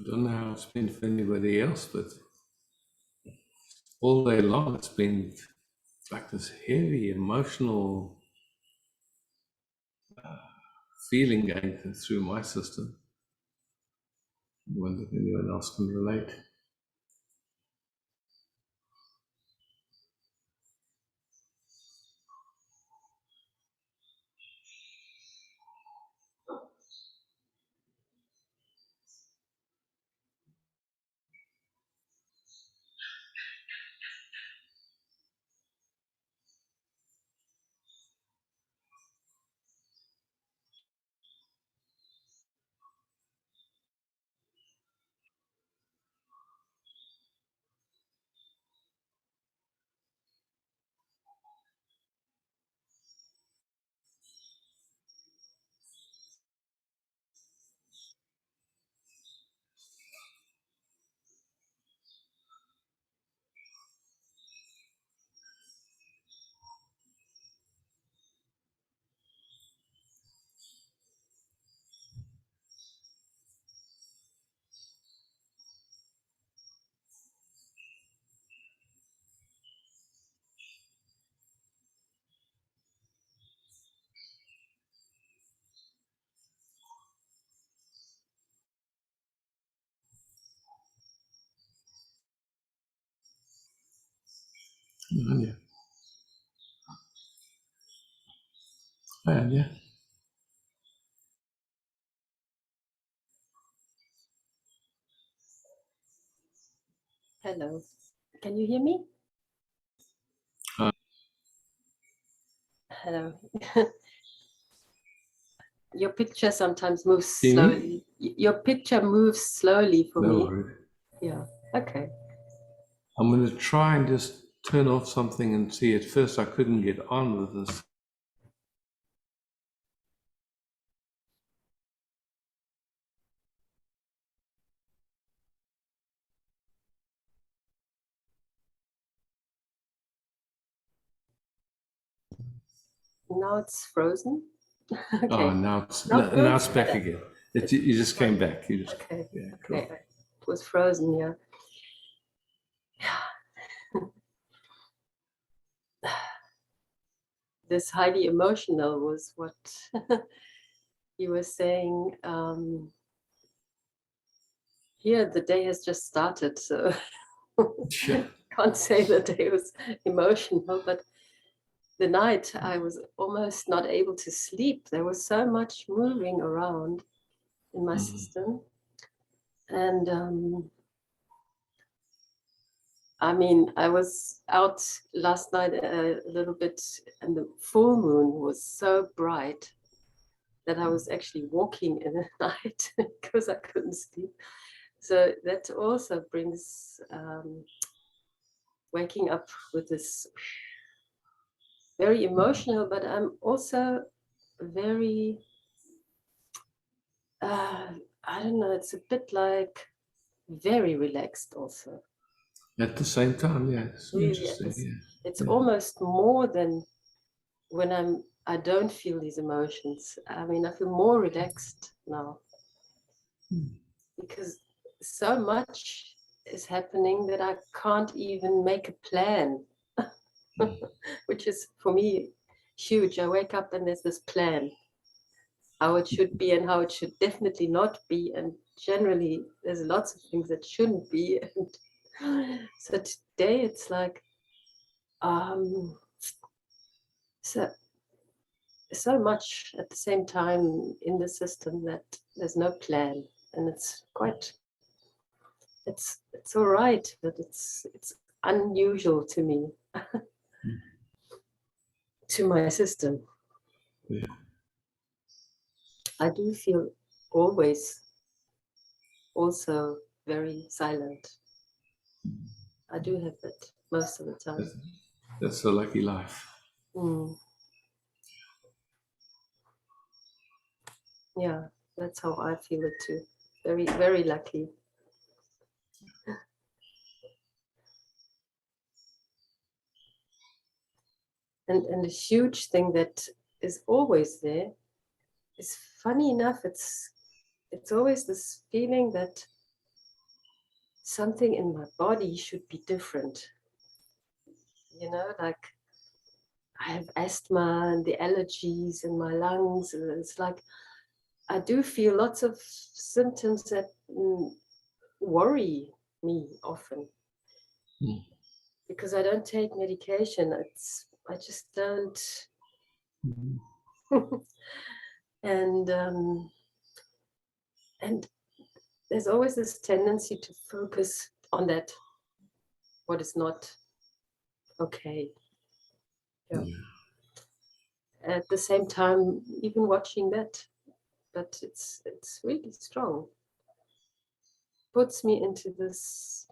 I don't know how it's been for anybody else, but all day long it's been like this heavy emotional feeling going through my system. I wonder if anyone else can relate. Yeah. Yeah. Hello. Can you hear me? Hello. Your picture sometimes moves slowly. Your picture moves slowly for me. Worries. Yeah. Okay. I'm going to try and just turn off something and see. At first, I couldn't get on with this. Now it's frozen. Okay. Oh, now it's back better. again. You just came back. You just Okay. yeah, cool. Okay. It was frozen. Yeah. this highly emotional was what you were saying. Here, the day has just started, so Sure. can't say the day was emotional, but the night I was almost not able to sleep. There was so much moving around in my system. And I mean, I was out last night a little bit, and the full moon was so bright that I was actually walking in the night because I couldn't sleep. So that also brings waking up with this very emotional, but I'm also very, I don't know, it's a bit like very relaxed also. At the same time, yeah, it's Really, interesting. it's Yeah. almost more than when I don't feel these emotions. I mean, I feel more relaxed now because so much is happening that I can't even make a plan, which is for me huge. I wake up and there's this plan, how it should be and how it should definitely not be. And generally, there's lots of things that shouldn't be. And so today it's like, so so much at the same time in the system that there's no plan, and it's quite, it's all right, but it's unusual to me, to my system. Yeah. I do feel always also very silent. I do have it most of the time. That's a lucky life. Mm, yeah, that's how I feel it too. Very, very lucky. And a huge thing that is always there is, funny enough, it's always this feeling that something in my body should be different. You know, like I have asthma and the allergies in my lungs. And it's like I do feel lots of symptoms that worry me often because I don't take medication. I just don't. and and there's always this tendency to focus on that, what is not okay. Yeah. At the same time, even watching that, but it's really strong. Puts me into this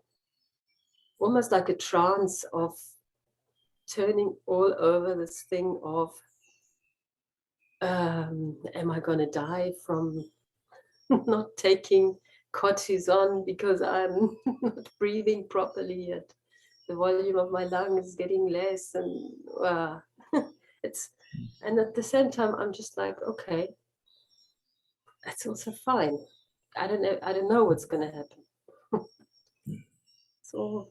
almost like a trance of turning all over this thing of, am I going to die from not taking cortisone because I'm not breathing properly and the volume of my lungs is getting less, and it's, and at the same time I'm just like, okay, that's also fine. I don't know what's going to happen. So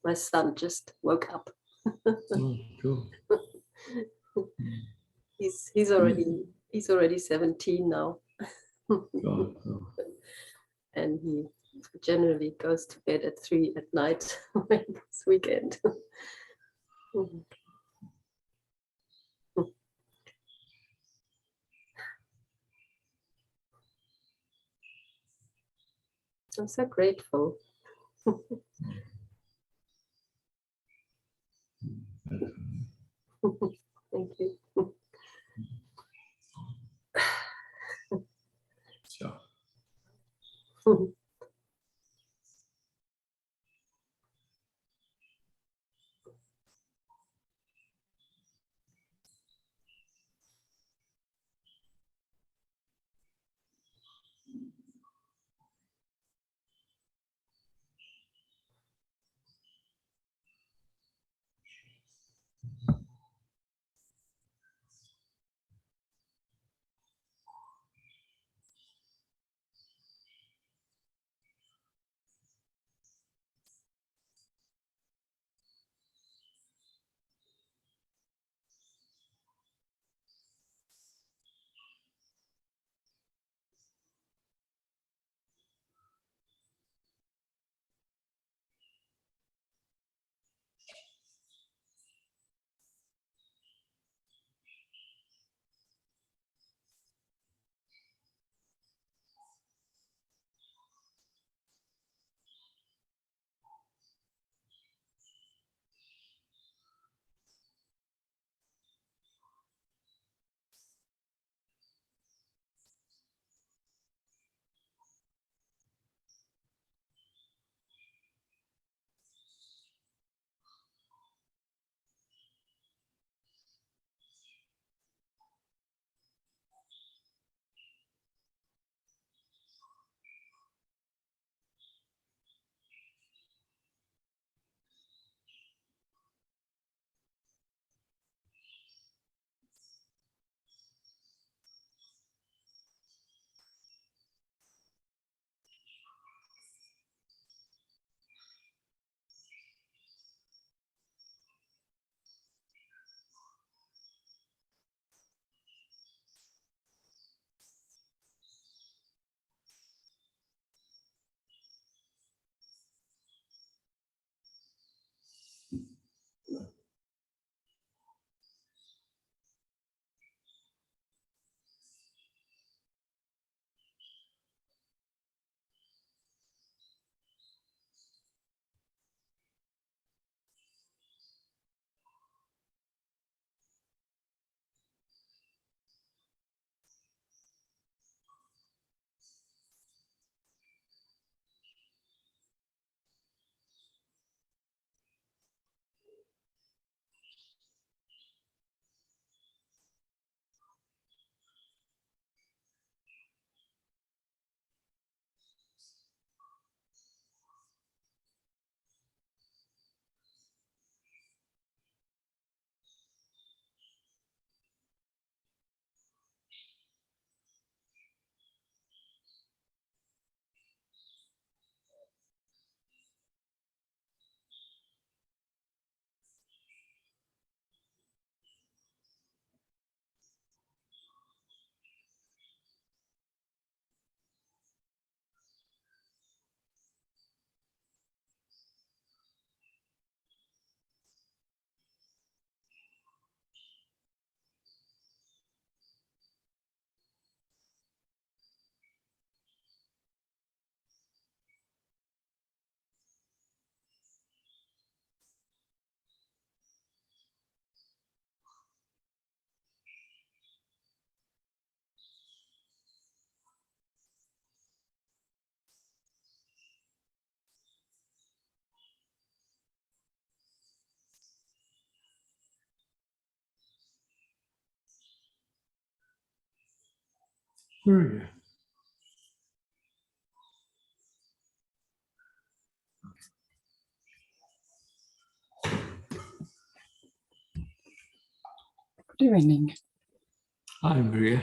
My son just woke up. Oh, cool. He's already 17 now. God, oh. And he generally goes to bed at 3 at night when it's weekend. I'm so grateful. Thank you. Sure. Oh, yeah. Good evening. Hi, Maria.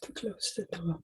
To close the door.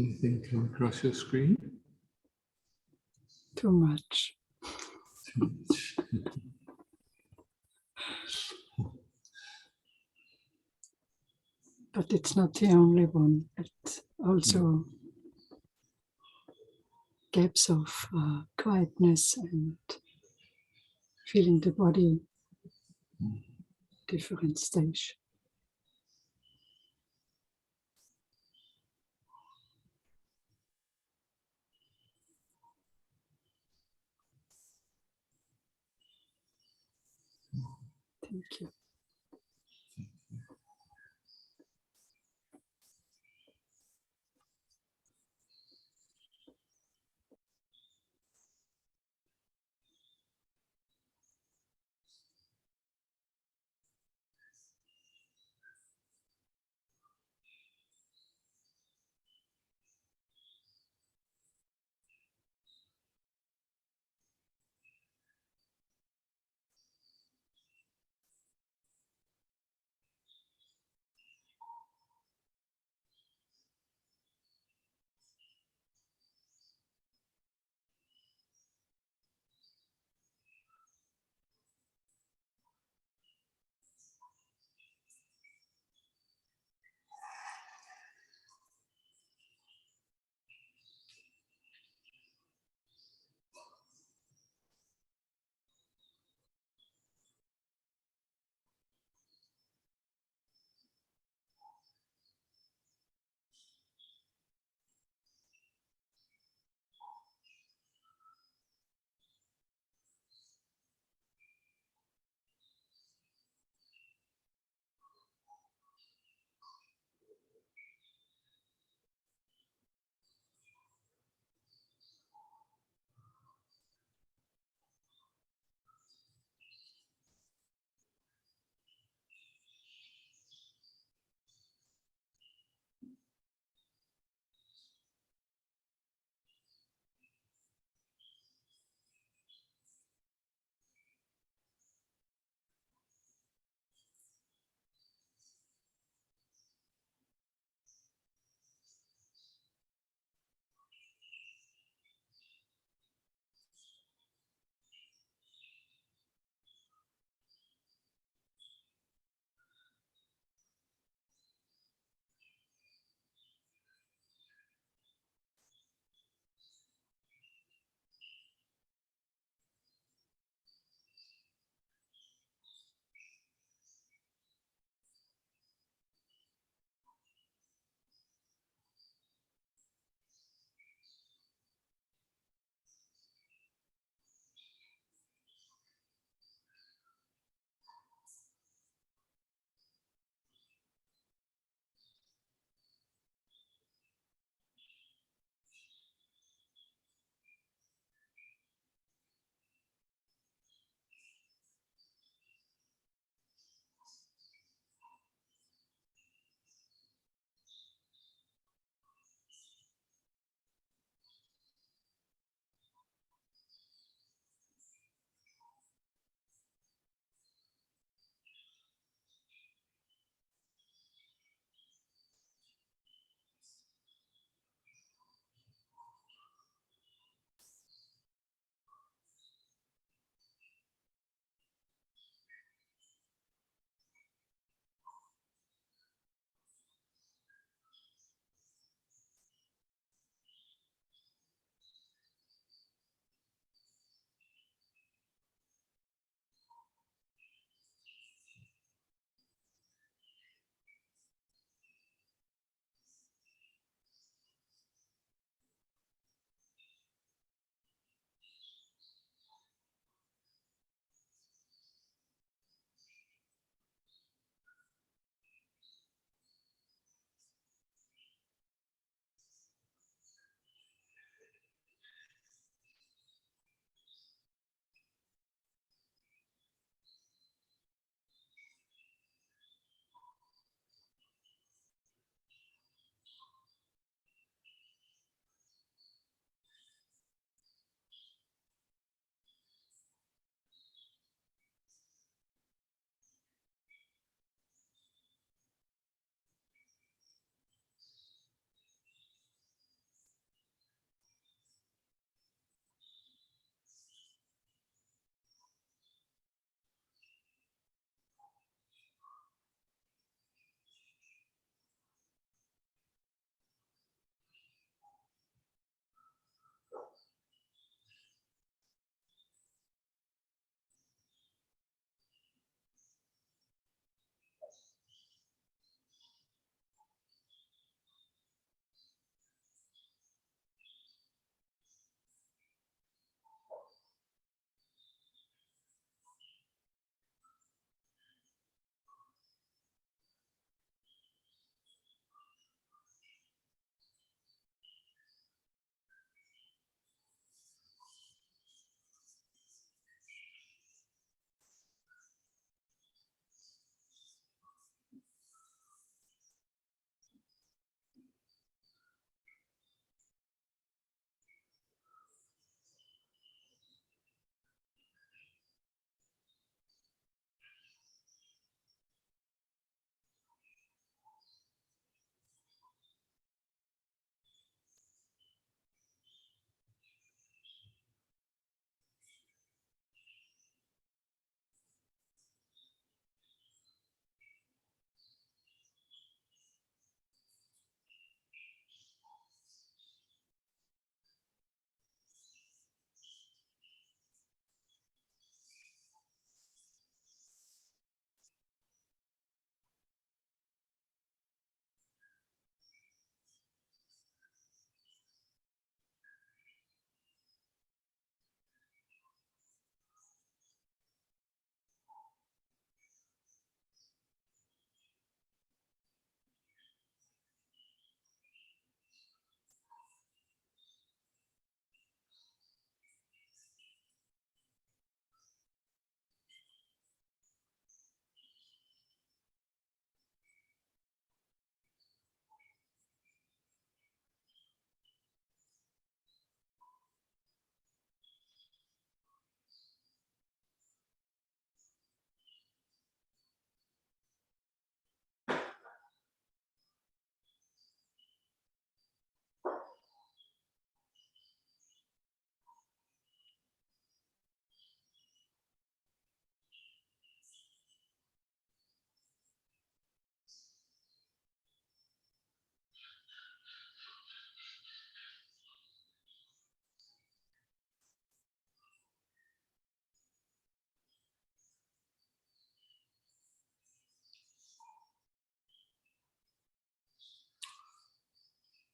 Anything come across your screen? Too much. Too much. But it's not the only one. It's also gaps of quietness and feeling the body different stage. Thank you.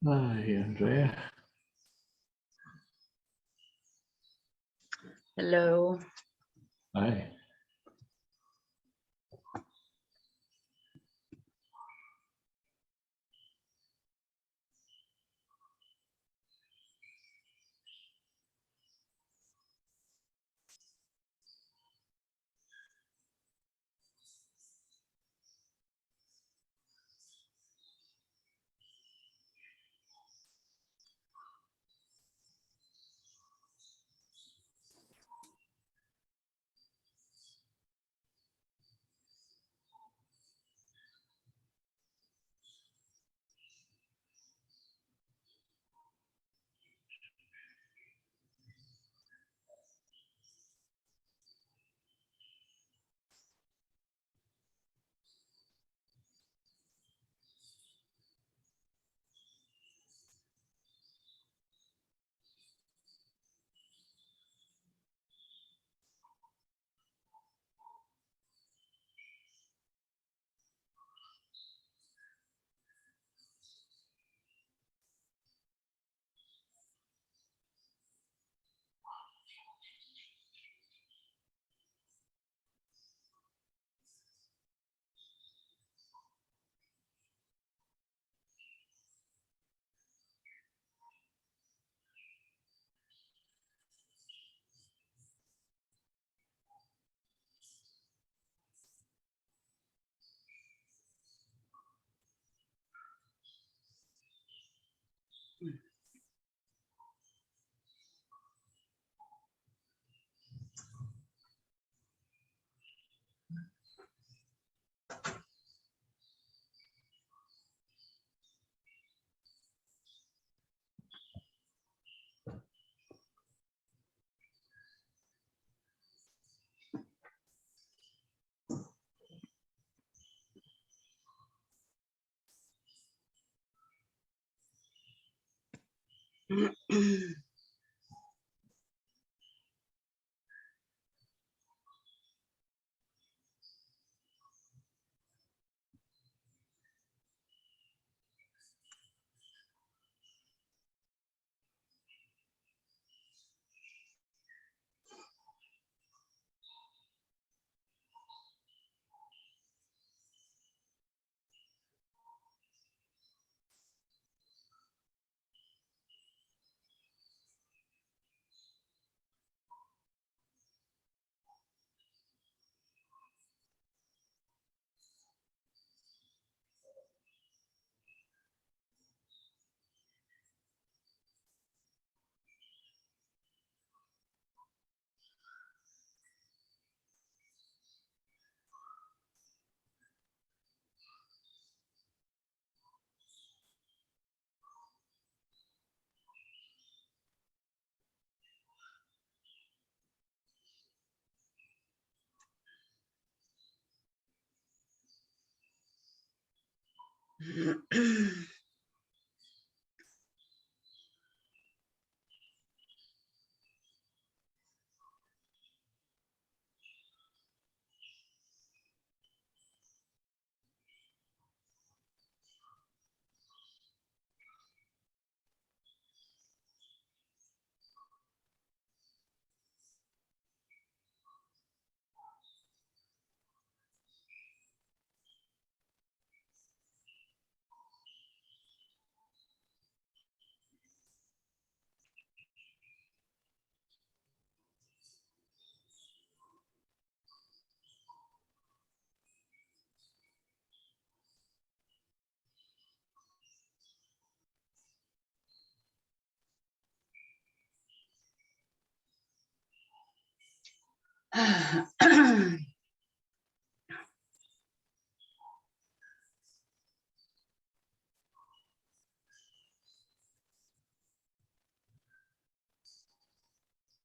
Hi, Andrea. Hello. Hi.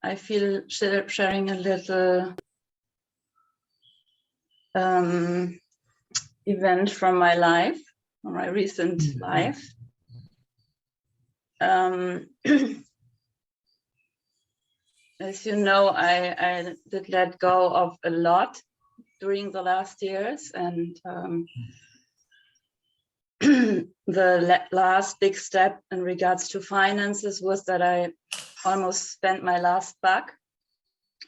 I feel sharing a little event from my life, from my recent life. As you know, I did let go of a lot during the last years, and the last big step in regards to finances was that I almost spent my last buck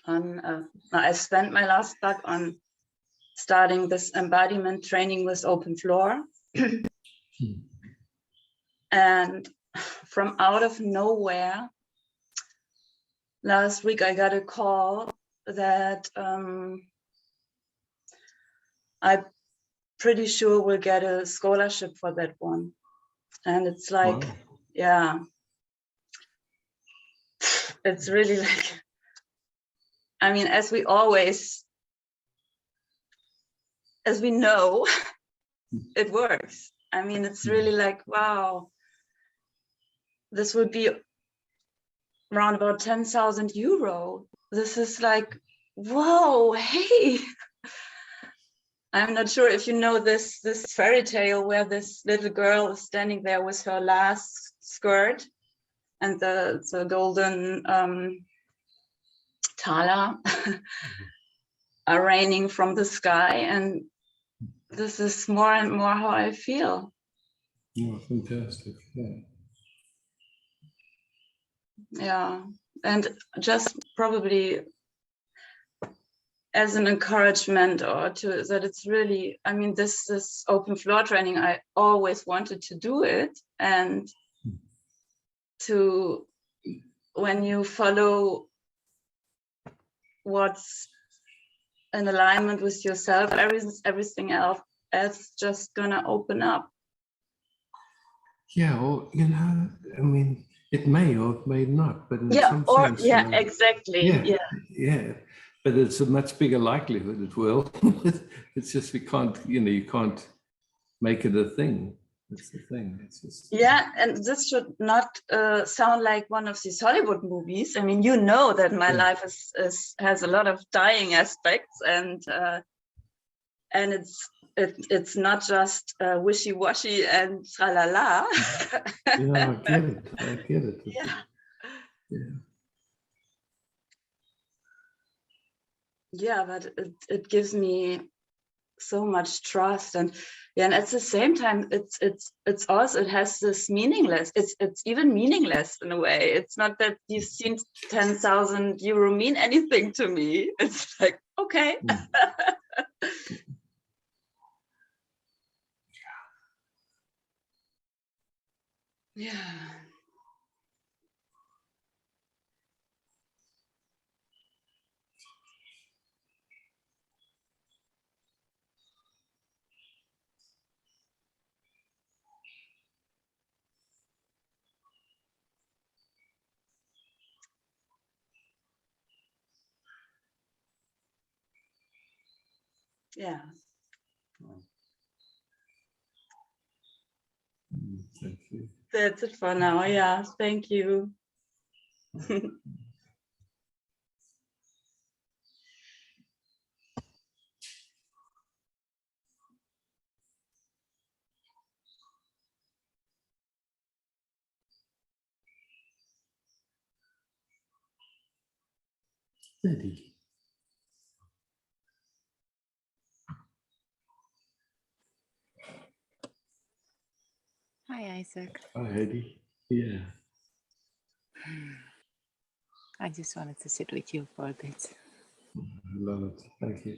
on, I spent my last buck on starting this embodiment training with open floor. And from out of nowhere, last week I got a call that I'm pretty sure will get a scholarship for that one. And it's like, Wow. yeah, it's really like, I mean, as we know, it works. I mean, it's really like, wow, this would be around about 10,000 euro. This is like, whoa, hey. I'm not sure if you know this fairy tale where this little girl is standing there with her last skirt and the golden thaler are raining from the sky, and this is more and more how I feel. Oh, fantastic. Yeah. Yeah, and just probably as an encouragement or to that it's really, I mean, this open floor training, I always wanted to do it, and to when you follow what's in alignment with yourself, everything else is just gonna open up. Yeah, or, you know, I mean, it may or it may not, but in Yeah, some or sense, yeah, you know, exactly. yeah, but it's a much bigger likelihood it will. It's just we can't, you know, you can't make it a thing. That's the thing. It's just Yeah, and this should not sound like one of these Hollywood movies. I mean, you know that my life has a lot of dying aspects, and it's not just wishy-washy and tra-la-la. yeah, I get it. I get it. Yeah. Yeah. Yeah, but it gives me so much trust, and yeah, and at the same time it's also, it has this meaningless, it's even meaningless in a way. It's not that these seen 10,000 euro mean anything to me. It's like, okay. Yeah. Yeah. Thank you. That's it for now. Yeah, thank you. Eddie. Hi, Isaac. Hi, Eddie. Yeah. I just wanted to sit with you for a bit. I love it. Thank you.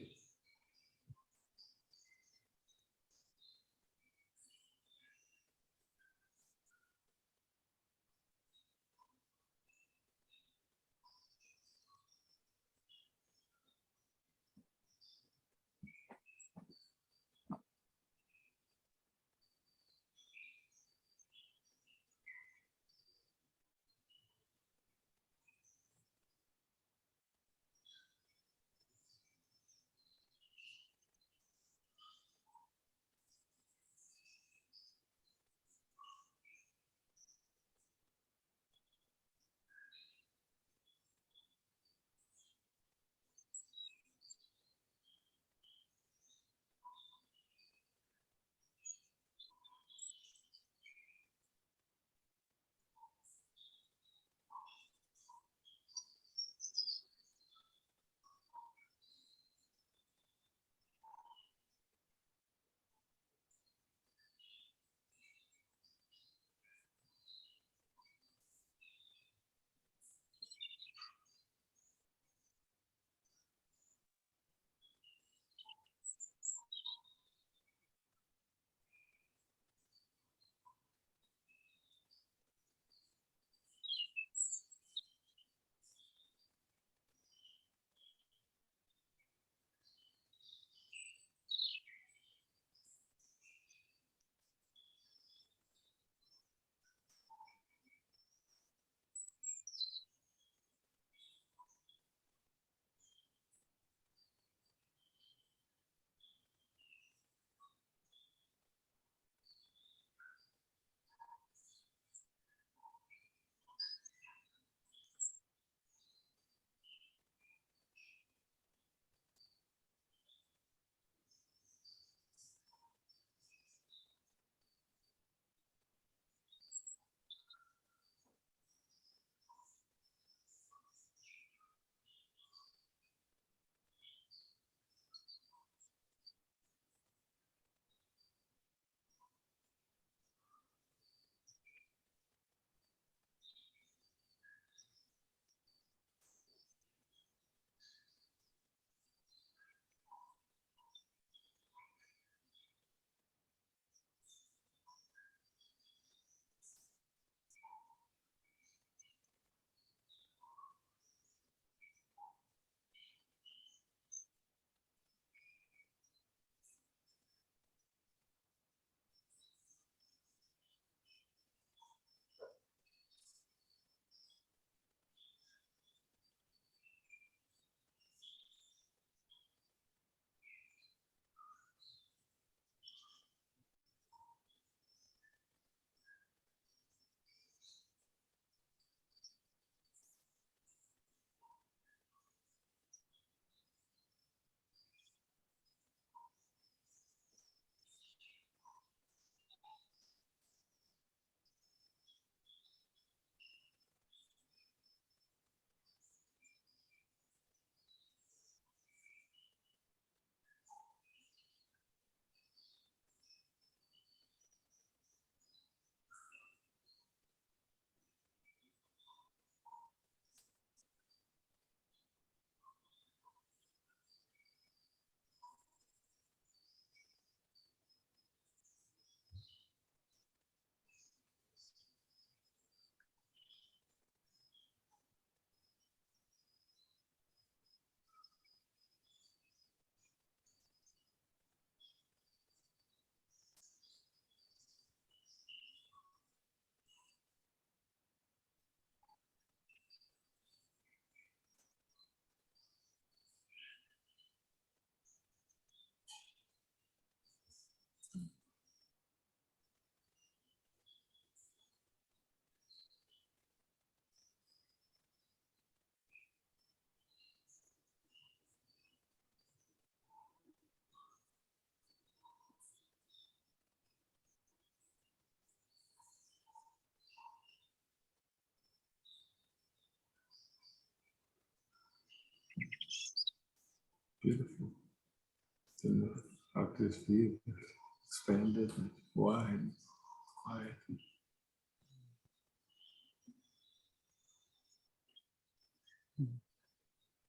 out this view, expanded, wide, quiet.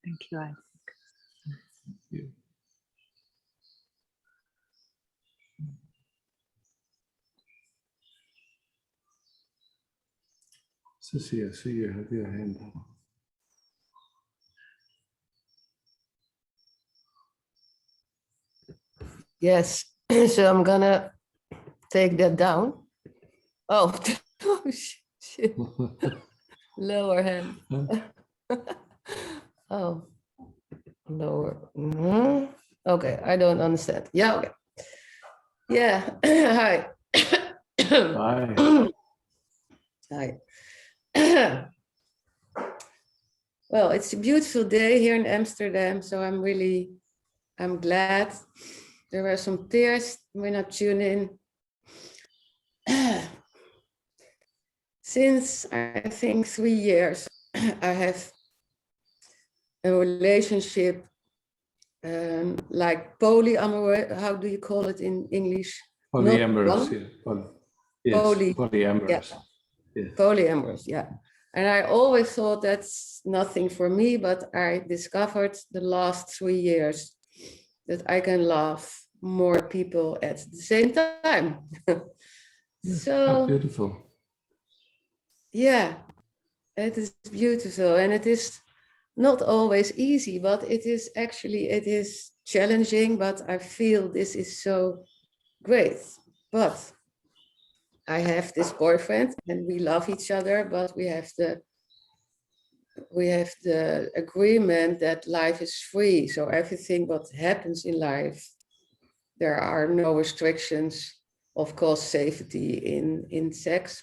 Thank you, Isaac. Yeah. Sissy, I see you have your hand up. Yes, so I'm gonna take that down. Oh, oh shit. Lower hand. Oh, lower. Mhm. Okay, I don't understand. Yeah, okay. Yeah, hi. Bye. Hi. Well, it's a beautiful day here in Amsterdam, so I'm glad. There were some tears when I tuned in. Since I think 3 years, I have a relationship like polyamorous. How do you call it in English? Polyamorous, Not yeah. Yes, polyamorous. Yeah. Yes. Polyamorous, yeah. And I always thought that's nothing for me, but I discovered the last 3 years that I can love more people at the same time. How So beautiful. yeah, it is beautiful, and it is not always easy, but it is challenging, but I feel this is so great. But I have this boyfriend and we love each other, but we have the agreement that life is free. So everything what happens in life, there are no restrictions. Of course, safety in sex,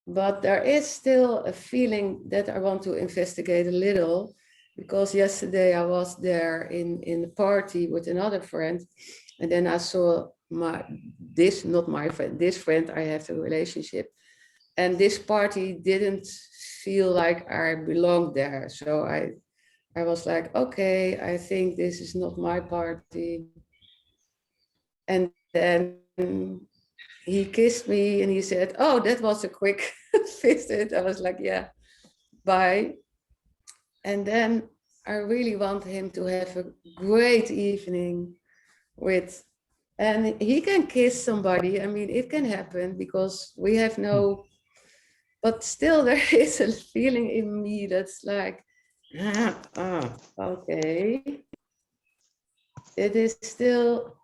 but there is still a feeling that I want to investigate a little, because yesterday I was there in a party with another friend, and then I saw this friend I have a relationship, and this party didn't feel like I belonged there. So I was like, okay, I think this is not my party. And then he kissed me and he said, oh, that was a quick visit. I was like, yeah, bye. And then I really want him to have a great evening with, and he can kiss somebody. I mean, it can happen because we have no, but still there is a feeling in me that's like, okay. It is still,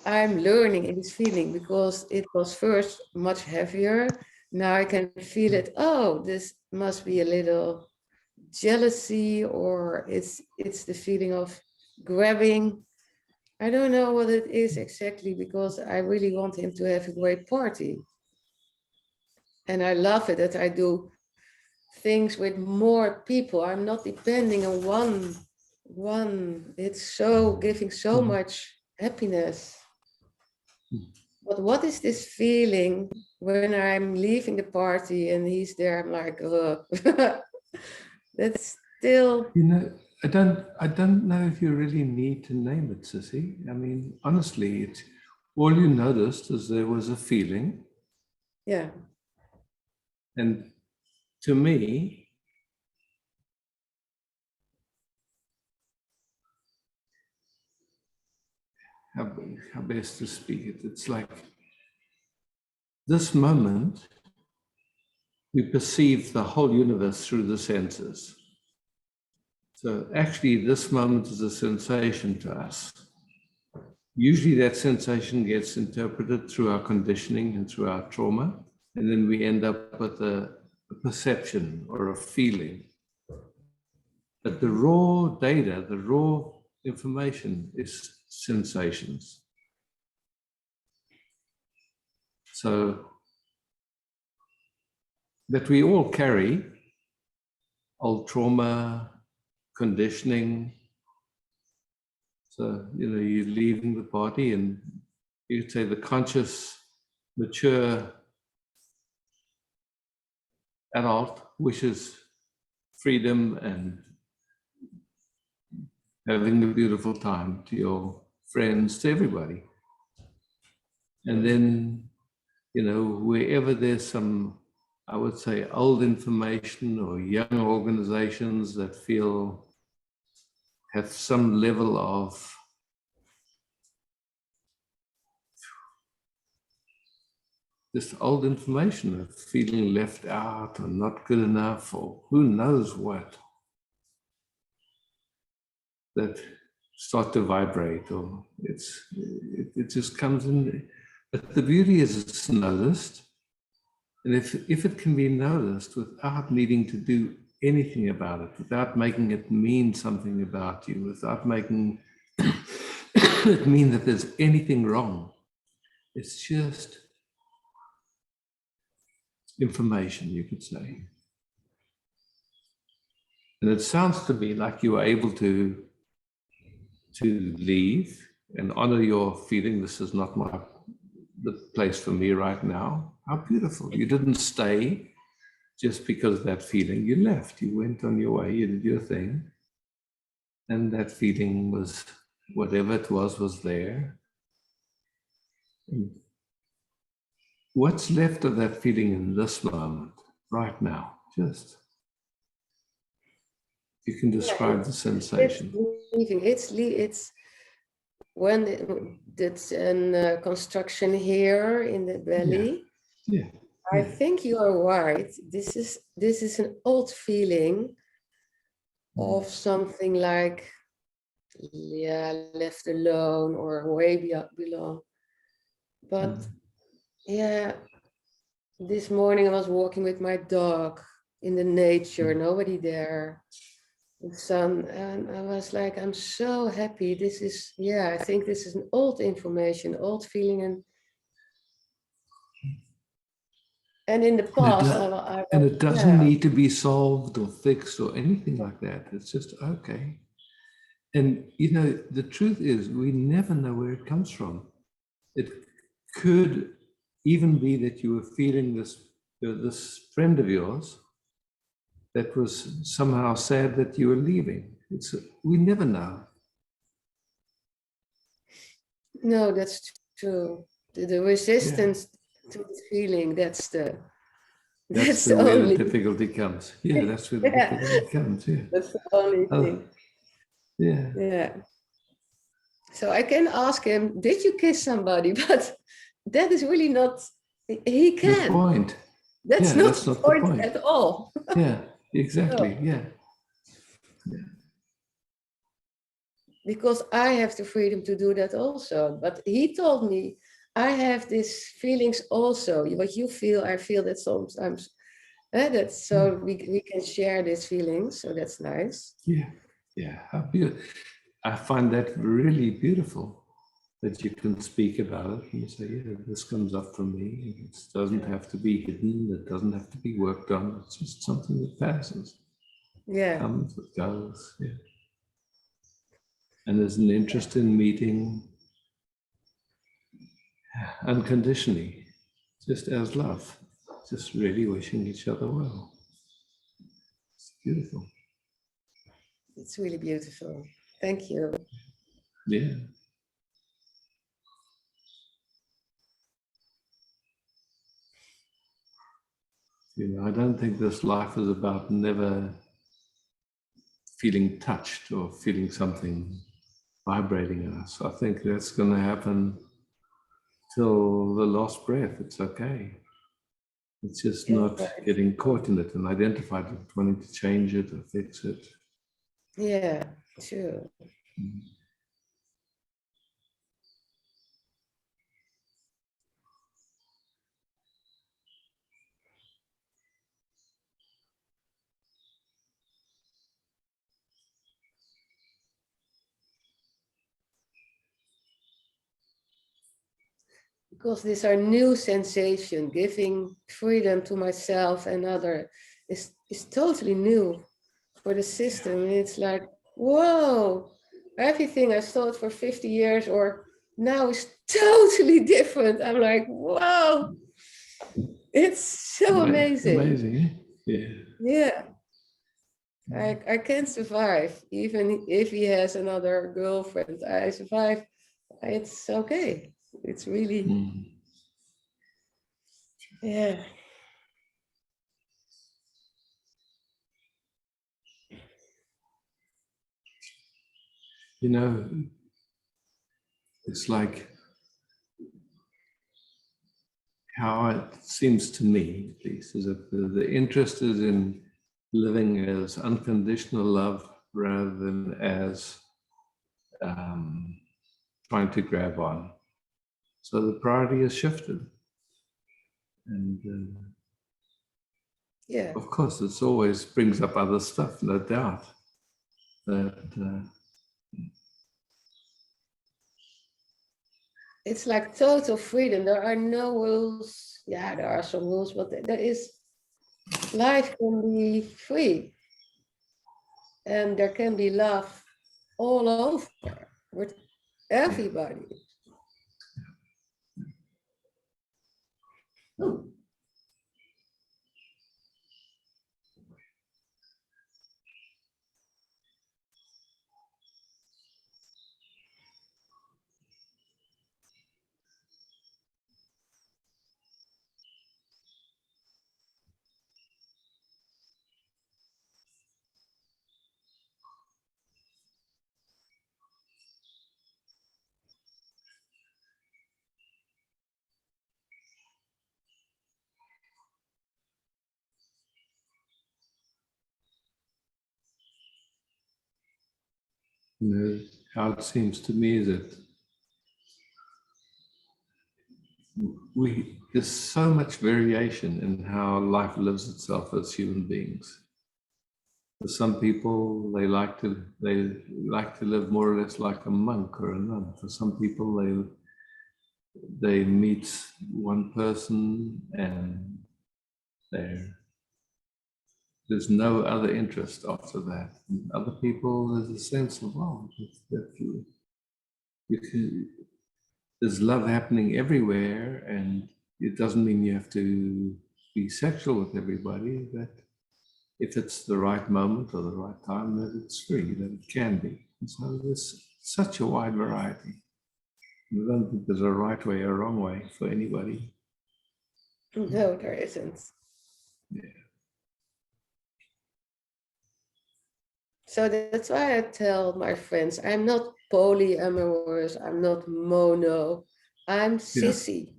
I'm learning in this feeling because it was first much heavier. Now I can feel it. Oh, this must be a little jealousy, or it's the feeling of grabbing. I don't know what it is exactly, because I really want him to have a great party. And I love it that I do things with more people. I'm not depending on one. It's so giving so much happiness. But what is this feeling when I'm leaving the party and he's there? I'm like, that's still. You know, I don't know if you really need to name it, Sissy. I mean, honestly, it's all you noticed is there was a feeling. Yeah. And to me, how best to speak it? It's like this moment, we perceive the whole universe through the senses. So actually, this moment is a sensation to us. Usually that sensation gets interpreted through our conditioning and through our trauma, and then we end up with a perception or a feeling. But the raw data, the raw information is sensations. So that we all carry old trauma, conditioning. So, you know, you're leaving the party and you could say the conscious, mature adult wishes freedom and having a beautiful time, to your friends, to everybody. And then, wherever there's some, I would say, old information or young organizations that have some level of this old information of feeling left out or not good enough or who knows what, that start to vibrate, or it just comes in. But the beauty is it's noticed. And if it can be noticed without needing to do anything about it, without making it mean something about you, without making it mean that there's anything wrong, it's just information, you could say. And it sounds to me like you were able to leave and honor your feeling, this is not the place for me right now. How beautiful. You didn't stay just because of that feeling. You left, you went on your way, you did your thing. And that feeling was, whatever it was there. And what's left of that feeling in this moment, right now? Just, you can describe the sensation. It's when it's a construction here in the valley. Yeah. I think you are right. This is an old feeling of something like, left alone or way below. But this morning I was walking with my dog in the nature, nobody there, the sun, and I was like, I'm so happy. This is, I think this is an old information, old feeling, and in the past, and it doesn't need to be solved or fixed or anything like that. It's just okay. And the truth is, we never know where it comes from. It could even be that you were feeling this friend of yours that was somehow sad that you were leaving. We never know. No, that's true. The resistance to the feeling, that's where only the difficulty comes. Yeah, that's where the difficulty comes. Yeah. That's the only thing. Yeah. Yeah. So I can ask him, did you kiss somebody? But that is really not, he can. The point. That's not the point at all. Yeah, exactly. No. Yeah. Because I have the freedom to do that also. But he told me, I have these feelings also. What you feel, I feel that sometimes. That's so we can share these feelings. So that's nice. Yeah. Yeah. How beautiful. I find that really beautiful that you can speak about it and you say, yeah, this comes up for me. It doesn't have to be hidden. It doesn't have to be worked on. It's just something that passes. Yeah. Comes, it goes. Yeah. And there's an interest in meeting unconditionally, just as love, just really wishing each other well. It's beautiful. It's really beautiful. Thank you. Yeah. I don't think this life is about never feeling touched or feeling something vibrating in us. I think that's going to happen till the last breath. It's okay. It's just not getting caught in it and identified with wanting to change it or fix it. Yeah, true. Because these are new sensation, giving freedom to myself and other is totally new for the system. And it's like, whoa, everything I thought for 50 years or now is totally different. I'm like, whoa, it's so amazing. Amazing, yeah. Yeah. I can survive, even if he has another girlfriend. I survive. It's okay. It's really, Mm. yeah. You know, it's like how it seems to me, at least, is that the interest is in living as unconditional love rather than as trying to grab on. So the priority has shifted. And Yeah. of course, it always brings up other stuff, no doubt. But It's like total freedom. There are no rules. Yeah, there are some rules, but there is, life can be free. And there can be love all over with everybody. you know, how it seems to me is that there's so much variation in how life lives itself as human beings. For some people, they like to live more or less like a monk or a nun. For some people, they meet one person and there's no other interest after that. And other people, there's a sense of, wow, there's love happening everywhere, and it doesn't mean you have to be sexual with everybody, but if it's the right moment or the right time, that it's free, that it can be. And so there's such a wide variety. I don't think there's a right way or wrong way for anybody. No, there isn't. Yeah. So that's why I tell my friends, I'm not polyamorous, I'm not mono, I'm sissy.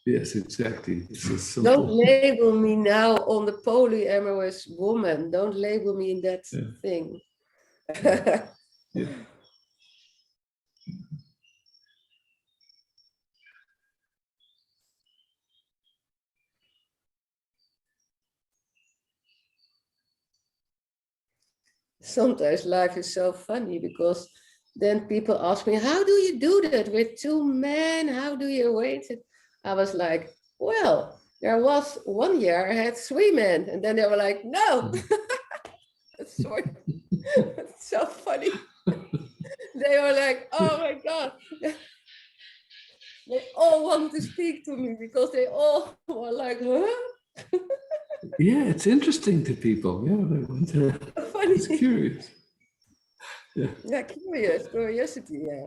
Yes, exactly. It's as Don't simple. label me now on the polyamorous woman. Don't label me in that Yeah. thing. Yeah. Sometimes life is so funny because then people ask me, how do you do that with two men? How do you arrange it? I was like, well, there was one year I had three men. And then they were like, no. Sorry. It's so funny. They were like, oh my God. They all wanted to speak to me because they all were like, huh? Yeah, it's interesting to people. Yeah, they want to. Funny. It's curious. Yeah. Yeah, curiosity, yeah.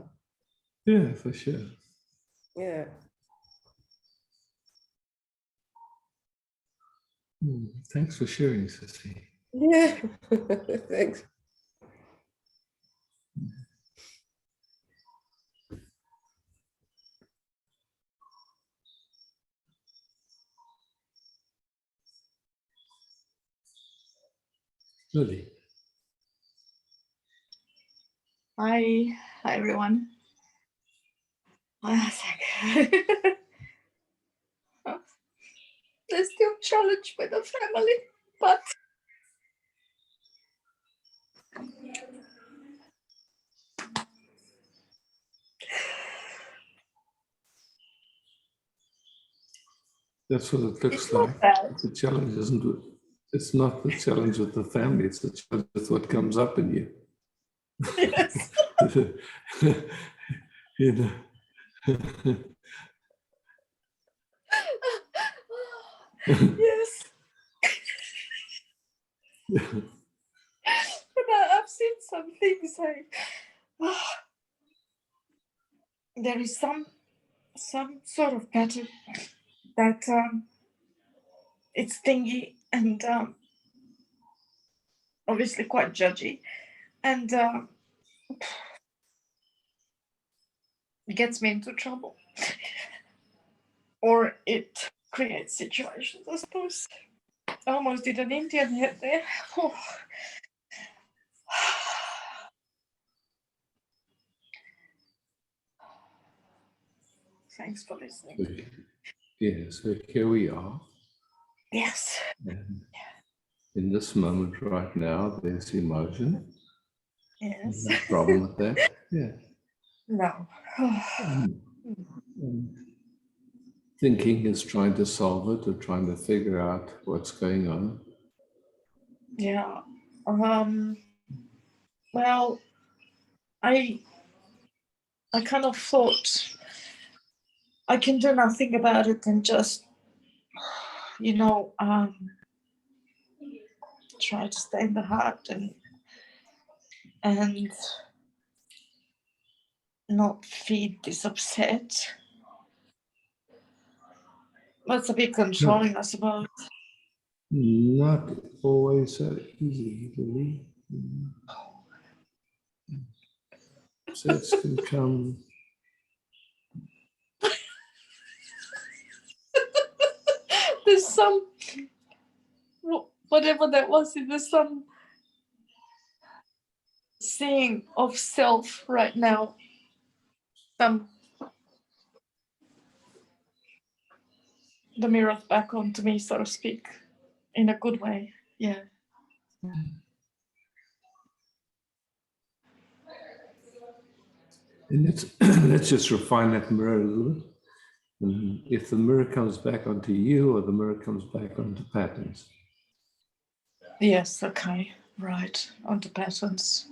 Yeah, for sure. Yeah. Thanks for sharing, Sissy. Yeah. Thanks. Lily. Hi, hi everyone. Ah, thank- There's still challenge with the family, but That's what it looks it's not like. bad. The challenge isn't with, it's not the challenge with the family, it's the challenge with what comes up in you. Yes. You know. Yes. seen some things. There is some sort of pattern that it's stingy and obviously quite judgy, and it gets me into trouble, or it creates situations, I suppose. I almost did an Indian head there. Oh. Thanks for listening. Okay. Yeah, so here we are. Yes. And in this moment right now, there's emotion. Yes. No problem with that. Yeah. No. And thinking is trying to solve it or trying to figure out what's going on. Yeah. Well, I kind of thought I can do nothing about it and just, try to stay in the heart and not feed this upset. That's a bit controlling, I suppose. Not always so easy, Lily. Upsets can come. There's some, whatever that was, there's some seeing of self right now. The mirror's back onto me, so to speak, in a good way. Yeah. And let's just refine that mirror a little bit. And if the mirror comes back onto you or the mirror comes back onto patterns. Yes, okay, right, onto patterns.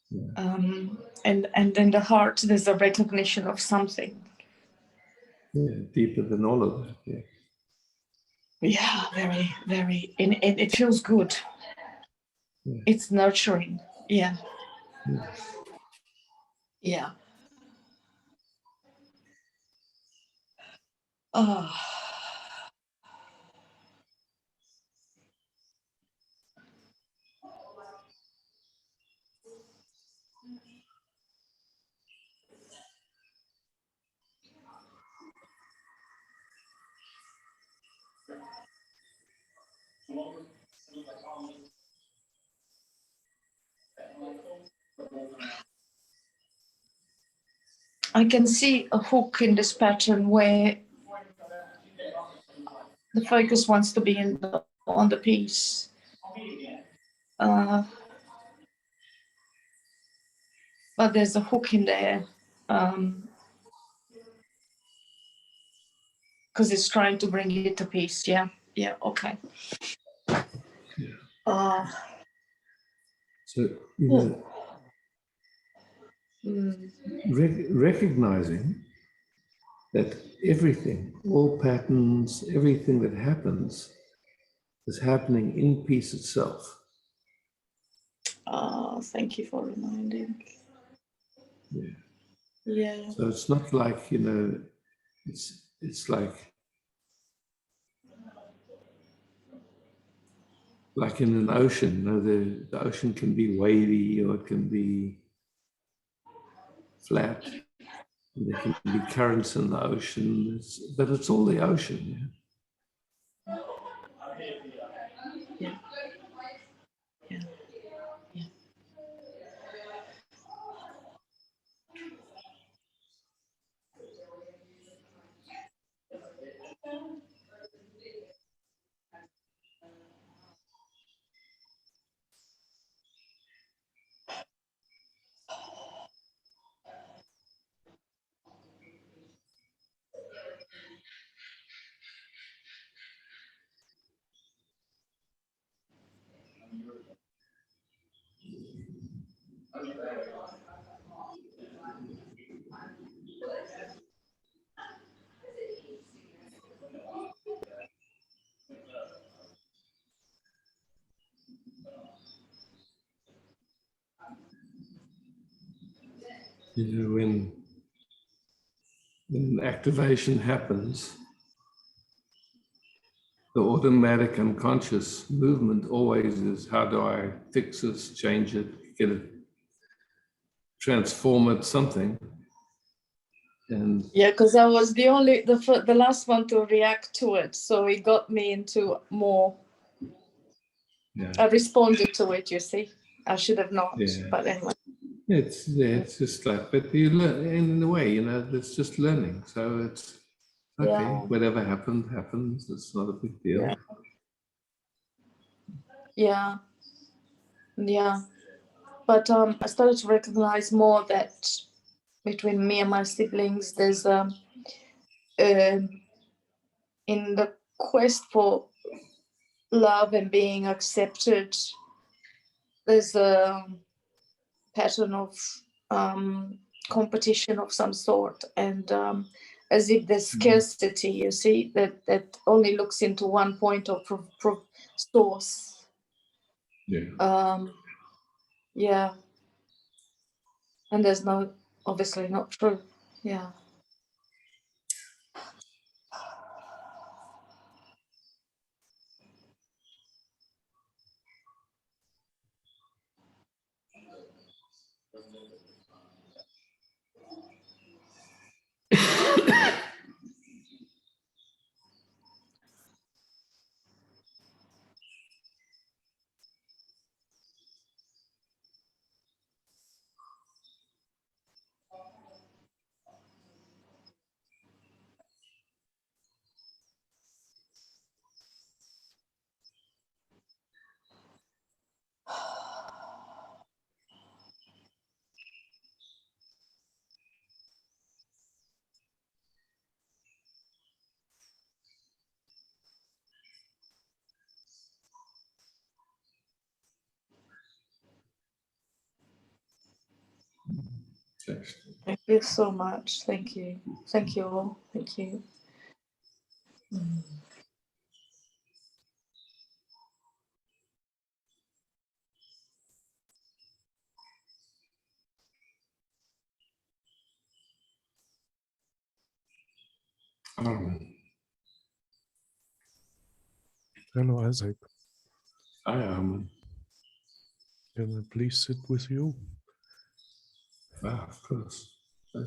Yeah. And in the heart, there's a recognition of something. Yeah, deeper than all of that. Yeah. Yeah, very, very. And it feels good. Yeah. It's nurturing. Yeah. Yeah. Yeah. Oh. I can see a hook in this pattern where the focus wants to be on the piece. But there's a hook in there because it's trying to bring it to peace. Yeah, okay. Yeah. So, recognizing that everything, all patterns, everything that happens is happening in peace itself. Thank you for reminding. Yeah. Yeah. So it's not like, it's like in an ocean, the ocean can be wavy or it can be flat. There can be currents in the ocean, but it's all the ocean. Yeah. Yeah. Yeah. You know, when activation happens, the automatic unconscious movement always is, how do I fix this, change it, get it, transform it, something. And Yeah, because I was the last one to react to it, so it got me into more. yeah, I responded to it. You see, I should have not, Yeah. but anyway. it's just like, but you learn in a way, you know, it's just learning. So it's okay, Yeah. whatever happens. It's not a big deal. Yeah, yeah. But I started to recognize more that between me and my siblings, there's in the quest for love and being accepted, there's a pattern of competition of some sort, and as if there's scarcity, you see, that only looks into one point of source. Yeah. Yeah, and there's obviously not true. Yeah. Thanks. Thank you so much. Thank you. Thank you all. Thank you. Hello, Isaac. Hi, Armin. Can I please sit with you? Of course. I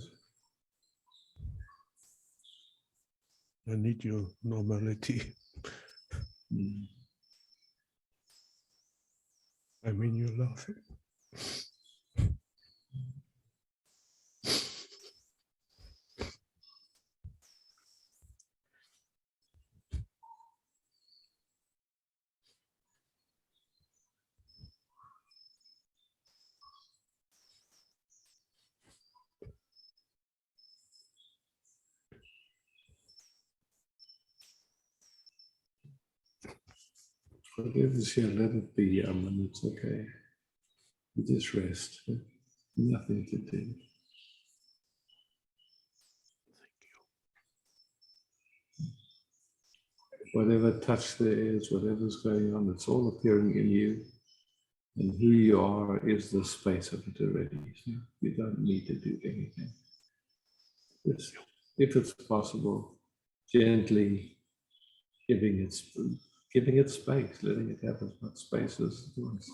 need your normality. I mean, you're laughing. Whatever's here, let it be, and it's okay. You just rest. Nothing to do. Whatever touch there is, whatever's going on, it's all appearing in you. And who you are is the space of it already. So you don't need to do anything. Just, if it's possible, gently giving it space, letting it have as much space as it wants.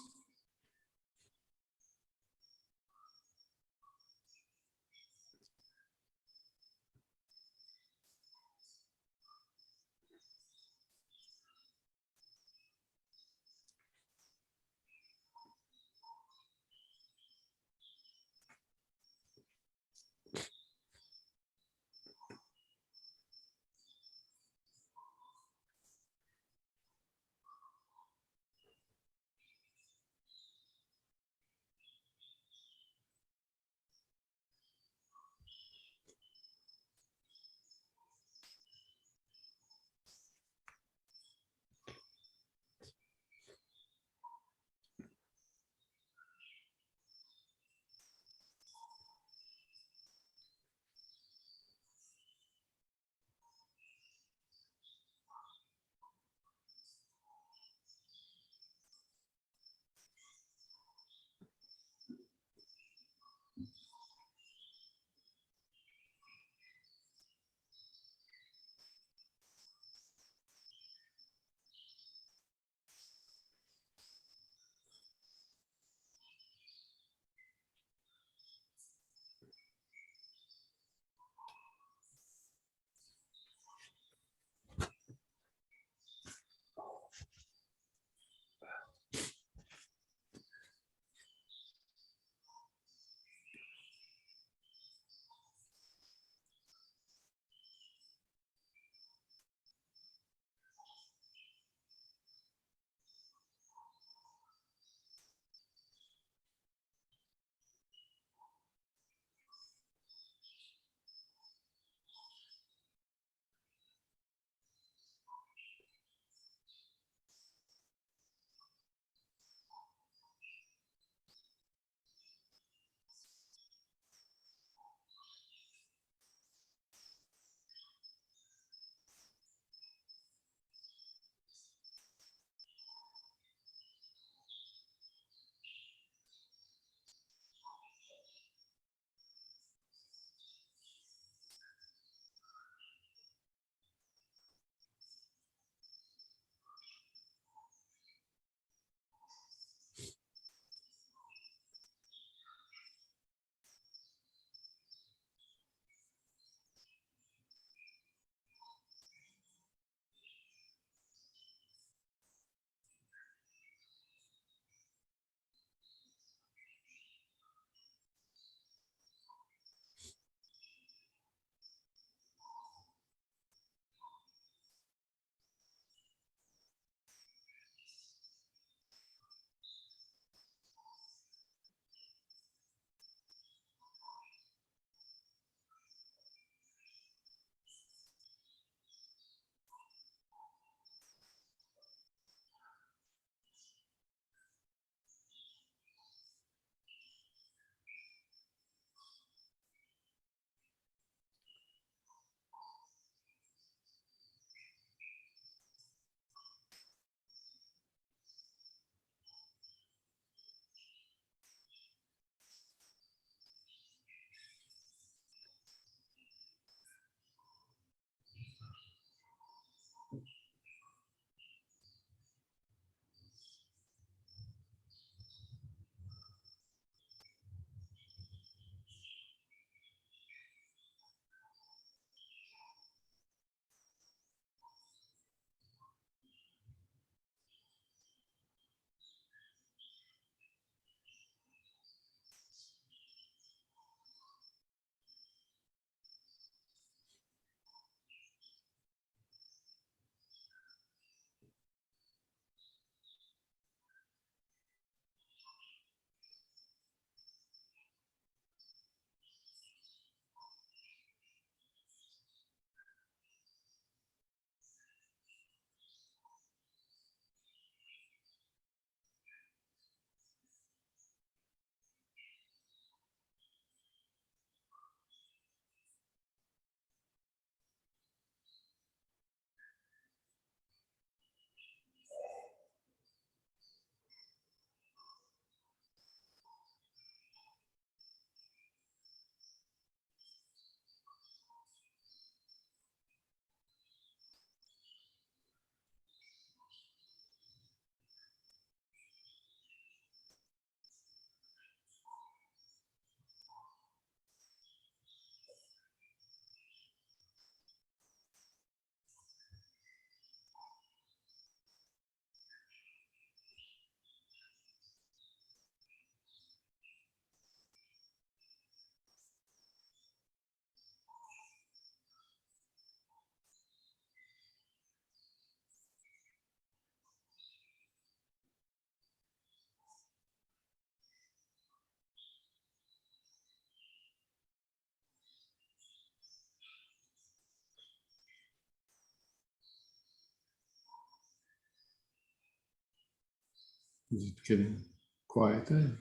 Is it getting quieter,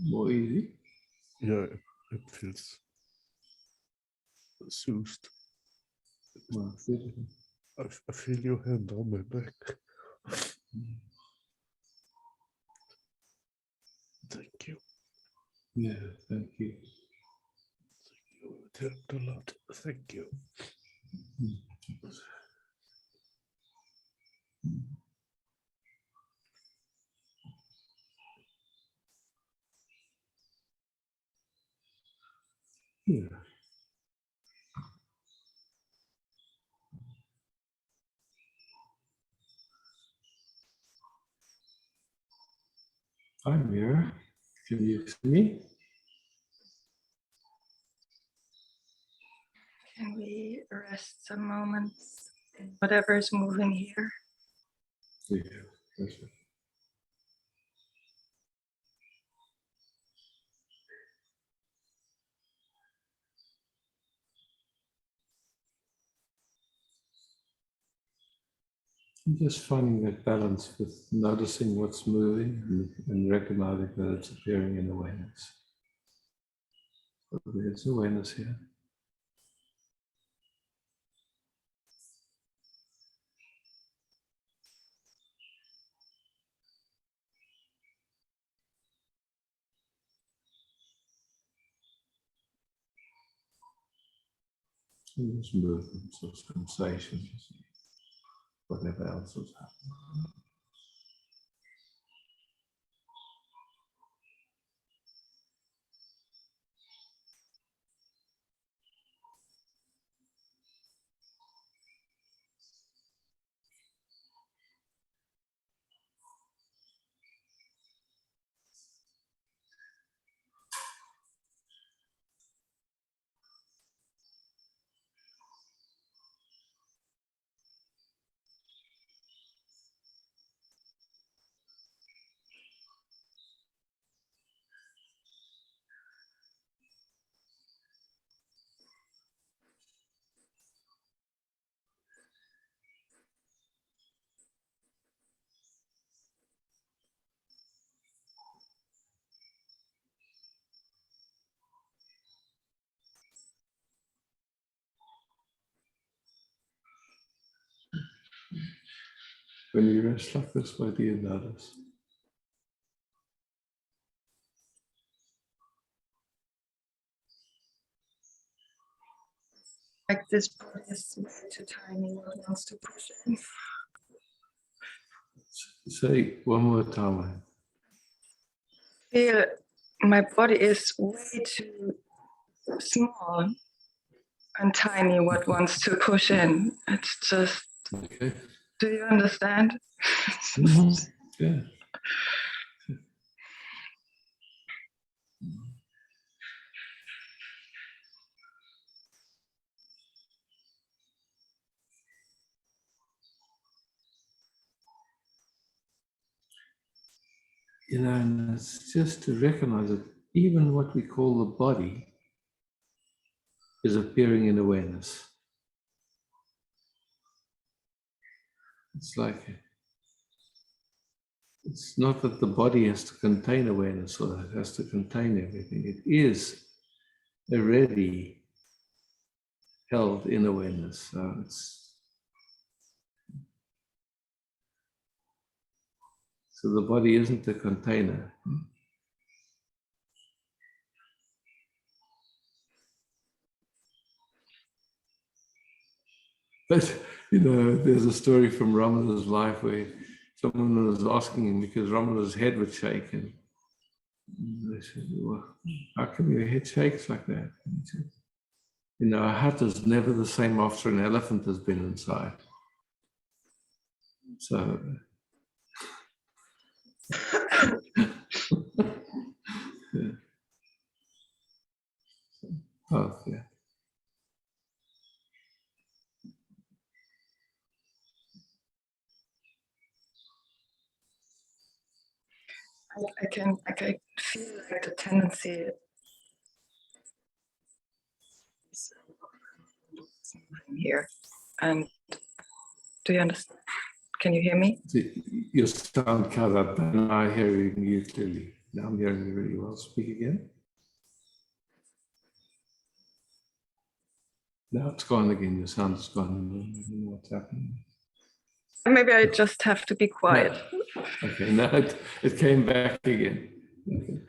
more easy? Yeah, it feels soothed. Well, good. I feel your hand on my back. Thank you. Yeah, thank you. It helped a lot. Thank you. Yeah. I'm here. Can you see me? Can we rest some moments in whatever is moving here? Yeah, that's it. I'm just finding that balance with noticing what's moving and recognizing that it's appearing in awareness. So there's awareness here. And there's movements or sensations, whatever else is happening. When you rest like this, what do you notice? Like this body is way too tiny, what wants to push in. Say one more time. Feel my body is way too small and tiny, what wants to push in. It's just, Okay. do you understand? Yeah. You know, and it's just to recognize that even what we call the body is appearing in awareness. It's like, it's not that the body has to contain awareness or it has to contain everything. It is already held in awareness. So the body isn't a container. But, you know, there's a story from Ramana's life where someone was asking him because Ramana's head would shake. And they said, well, how come your head shakes like that? And he said, you know, a hut is never the same after an elephant has been inside. So, yeah. Oh, yeah. I can feel like the tendency is here. And do you understand? Can you hear me? Your sound cut up, but now I'm hearing you clearly. Now I'm hearing you really well. Speak again. Now it's gone again. Your sound is gone. I don't know what's happening. Maybe I just have to be quiet. No. Okay, now it came back again. Okay.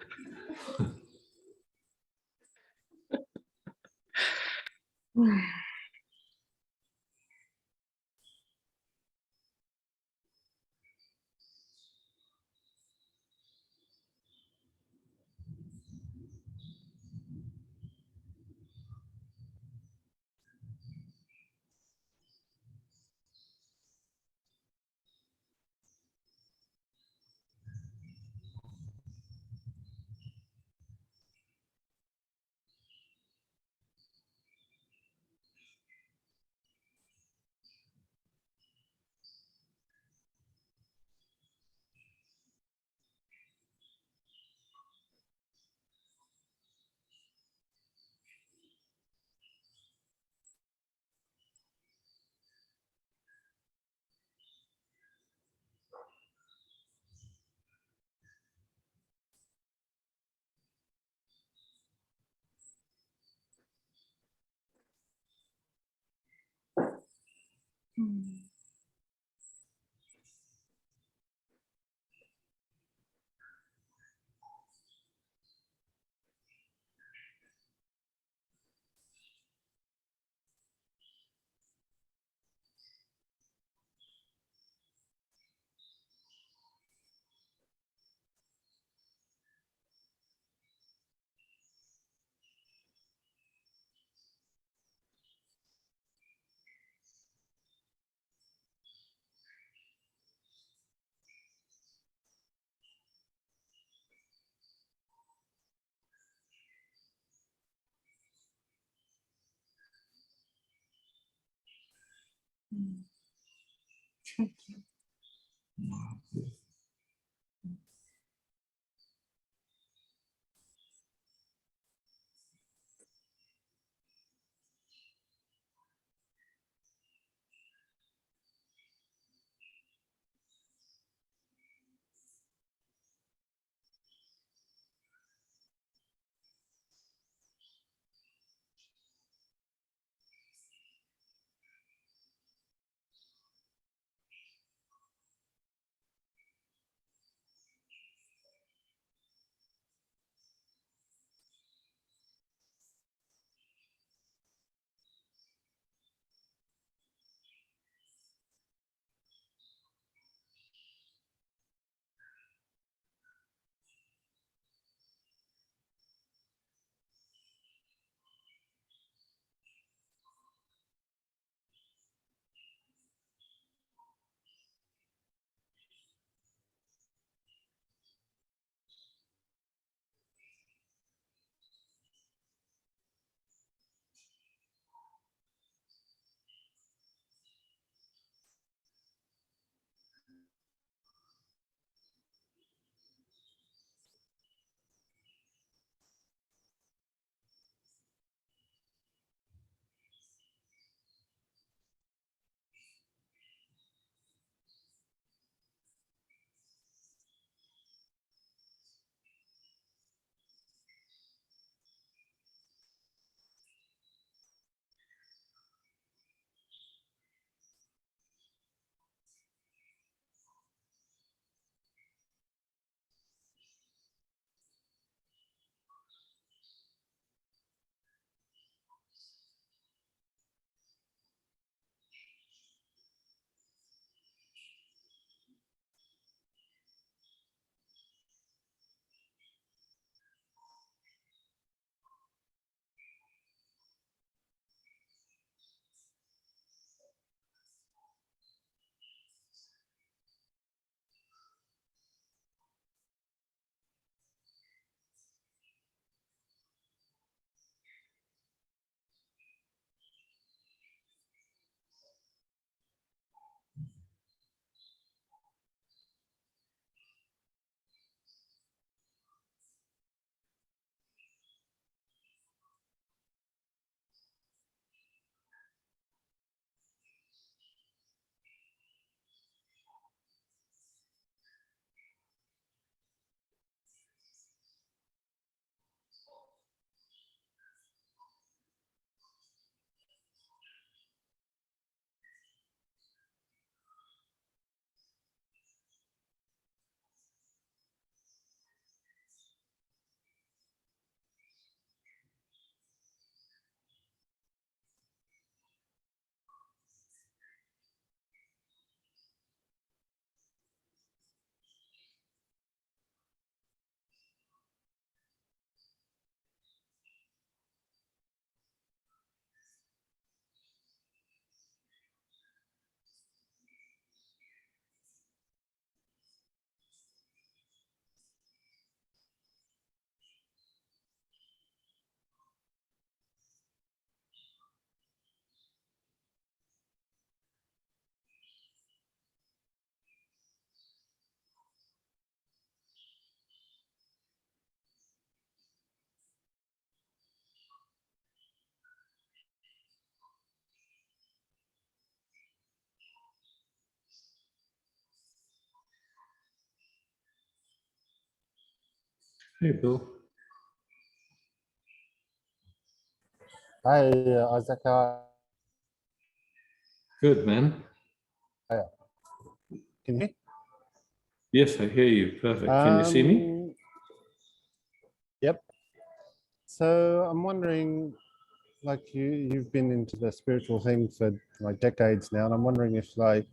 Hey, Bill. Hi, Isaac. Good, man. Can you hear me? Yes, I hear you. Perfect. Can you see me? Yep. So I'm wondering, like you've been into the spiritual thing for like decades now, and I'm wondering if like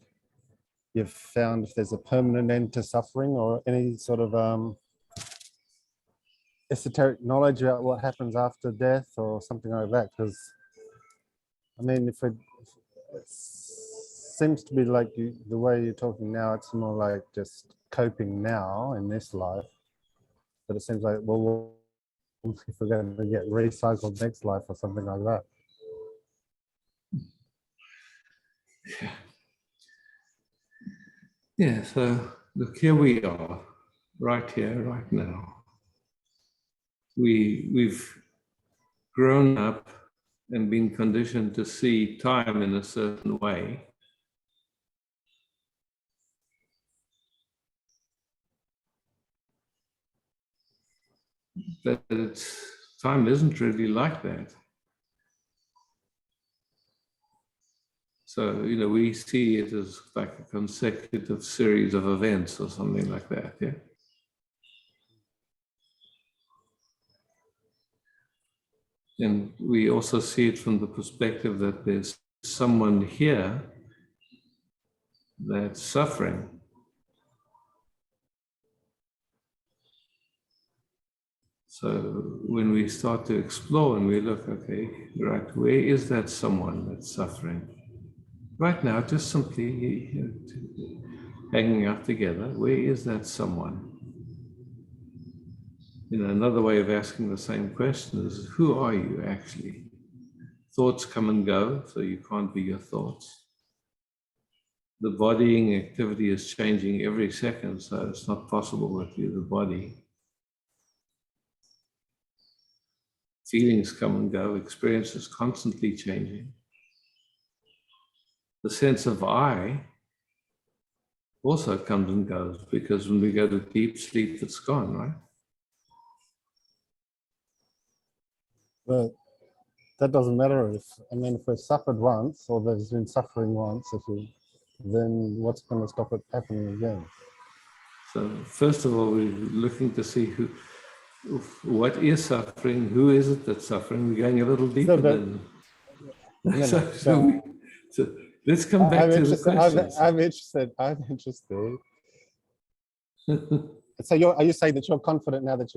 you've found if there's a permanent end to suffering or any sort of esoteric knowledge about what happens after death or something like that. Because I mean, if it seems to be like the way you're talking now, it's more like just coping now in this life. But it seems like, well, if we're going to get recycled next life or something like that. Yeah, so look, here we are, right here, right now. We've grown up and been conditioned to see time in a certain way. But time isn't really like that. So, you know, we see it as like a consecutive series of events or something like that, yeah? And we also see it from the perspective that there's someone here that's suffering. So when we start to explore and we look, okay, right, where is that someone that's suffering? Right now, just simply hanging out together, where is that someone? You know, another way of asking the same question is, who are you actually? Thoughts come and go, so you can't be your thoughts. The bodying activity is changing every second, so it's not possible with you, the body. Feelings come and go, experience is constantly changing. The sense of I also comes and goes, because when we go to deep sleep, it's gone, right? But that doesn't matter if we've suffered once or there's been suffering once, then what's going to stop it happening again? So first of all, we're looking to see what is suffering, who is it that's suffering. We're going a little deeper than. So let's come back to the questions. I'm interested. So are you saying that you're confident now that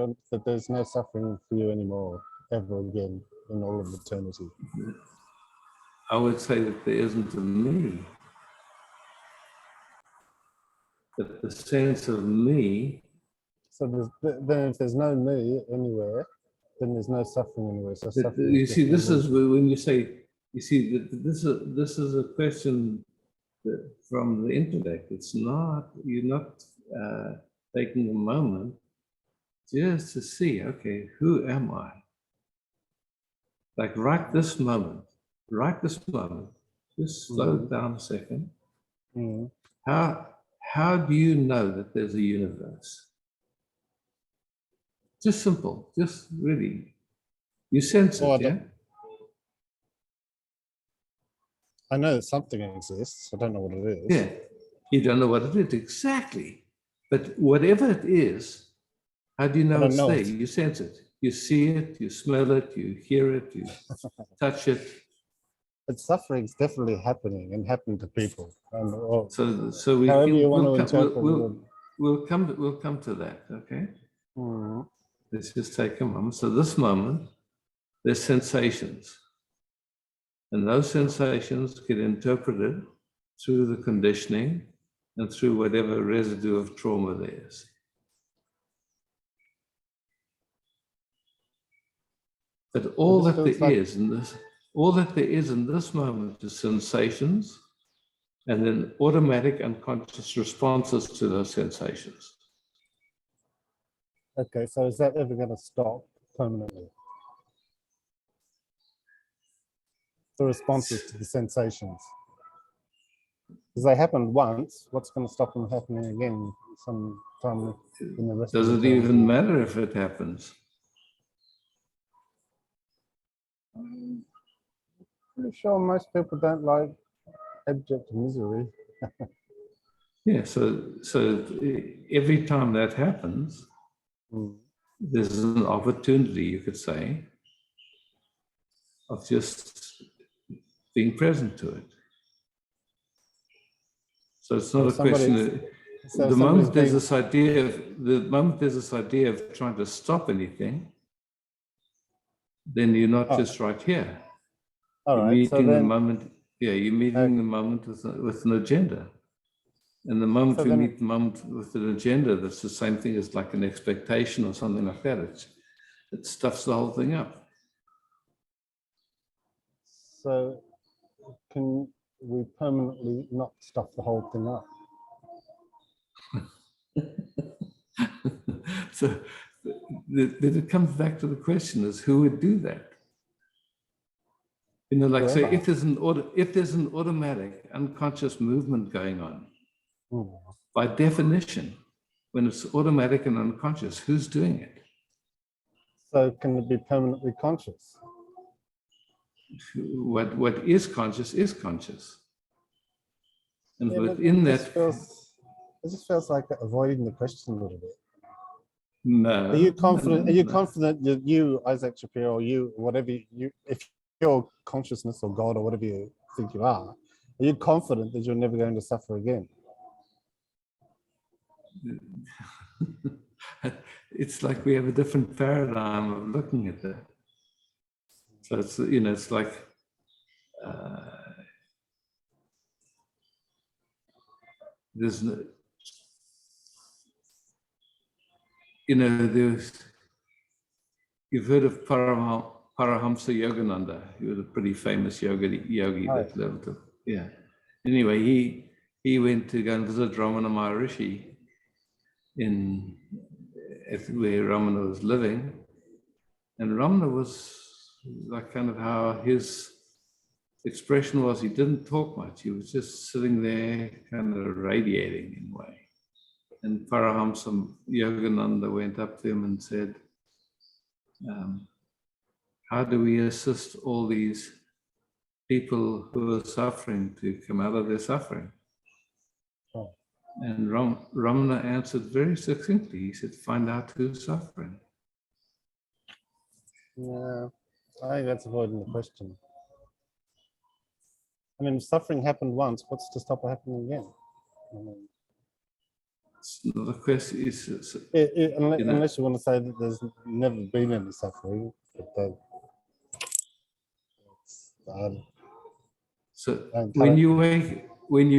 there's no suffering for you anymore, ever again, in all of eternity? I would say that there isn't a me. But the sense of me. So then if there's no me anywhere, then there's no suffering anywhere. So You see, this is when you say, you see, this is a question from the intellect. It's not, you're not taking a moment just to see, okay, who am I? Like right this moment, just slow down a second. How do you know that there's a universe? Just simple, just really, you sense it, yeah? I know that something exists. I don't know what it is. Yeah, you don't know what it is, exactly. But whatever it is, how do you know it's there? You sense it. You see it, you smell it, you hear it, you touch it. But suffering is definitely happening and happening to people. So we however can, you want to interpret we'll come to that, okay? Let's just take a moment. So this moment, there's sensations. And those sensations get interpreted through the conditioning and through whatever residue of trauma there is. But all that there is in this moment is sensations, and then automatic unconscious responses to those sensations. Okay, so is that ever going to stop permanently? The responses to the sensations. Because they happened once, what's going to stop them happening again some time in the rest Does of it the even matter if it happens? I'm pretty sure most people don't like abject misery. Yeah, so every time that happens, there's an opportunity, you could say, of just being present to it. So it's not a question of, the moment there's this idea of trying to stop anything, then you're not just right here. All you're right, meeting so then, the moment. Yeah, you're meeting the moment with an agenda. And the moment you meet the moment with an agenda, that's the same thing as like an expectation or something like that. It stuffs the whole thing up. So can we permanently not stuff the whole thing up? So then it comes back to the question is who would do that? You know, like say, if there's an automatic unconscious movement going on, by definition, when it's automatic and unconscious, who's doing it? So can it be permanently conscious? What is conscious is conscious. And Yeah, within that, it just feels like avoiding the question a little bit. No. Are you confident? No. Are you confident that you, Isaac Shapiro, or you, whatever you, if you're consciousness or God or whatever you think you are you confident that you're never going to suffer again? It's like we have a different paradigm of looking at that. So it's, you know, it's like there's no, you know, you've heard of Paramahamsa Yogananda. He was a pretty famous yogi that lived. Yeah. Anyway, he went to go and visit Ramana Maharishi where Ramana was living, and Ramana was like kind of how his expression was. He didn't talk much. He was just sitting there, kind of radiating in a way. And Paramahamsa Yogananda went up to him and said, how do we assist all these people who are suffering to come out of their suffering? Oh. And Ramana answered very succinctly. He said, find out who's suffering. Yeah, I think that's avoiding the question. I mean, if suffering happened once, what's to stop it happening again? I mean, it's not a question. Unless you want to say that there's never been any suffering. But so when you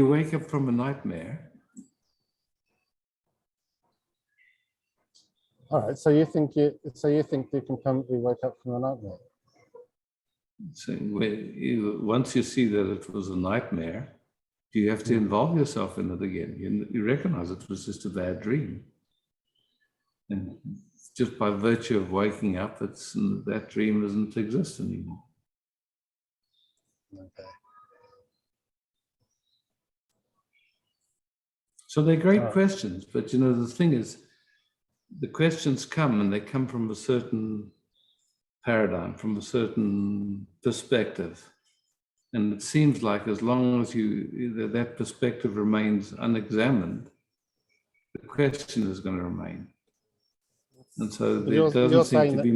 wake up from a nightmare. All right. So you think you can permanently wake up from a nightmare? So once you see that it was a nightmare, you have to involve yourself in it again. You recognize it was just a bad dream. And just by virtue of waking up, that dream doesn't exist anymore. Okay. So they're great questions, but you know, the thing is, the questions come and they come from a certain paradigm, from a certain perspective. And it seems like as long as that perspective remains unexamined, the question is going to remain. And so there doesn't seem to be.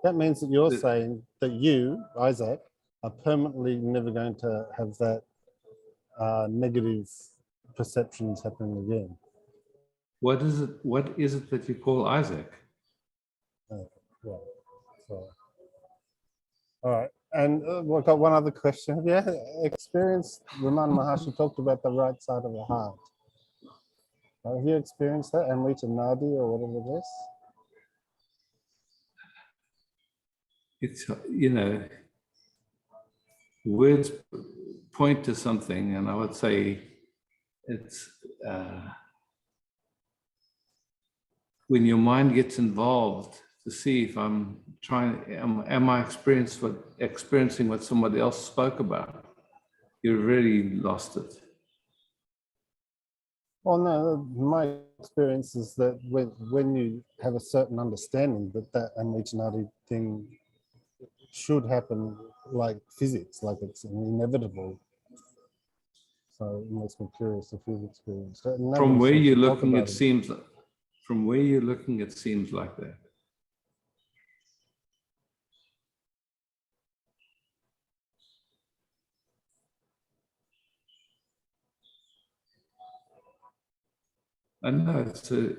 That means that you're saying that you, Isaac, are permanently never going to have that negative perceptions happening again. What is it that you call Isaac? Yeah. So, all right. And we've got one other question. Have you experienced, Ramana Maharshi talked about the right side of the heart. Have you experienced that, Amrita Nadi or whatever it is? It's, you know, words point to something, and I would say it's when your mind gets involved to see if I'm trying, am I experiencing what somebody else spoke about? You've really lost it. Well, no, my experience is that when you have a certain understanding that homogeneity thing should happen like physics, like it's inevitable. So it makes me curious if you've experienced it. And From nobody where seems you're to talk looking, about it seems, from where you're looking, it seems like that. I know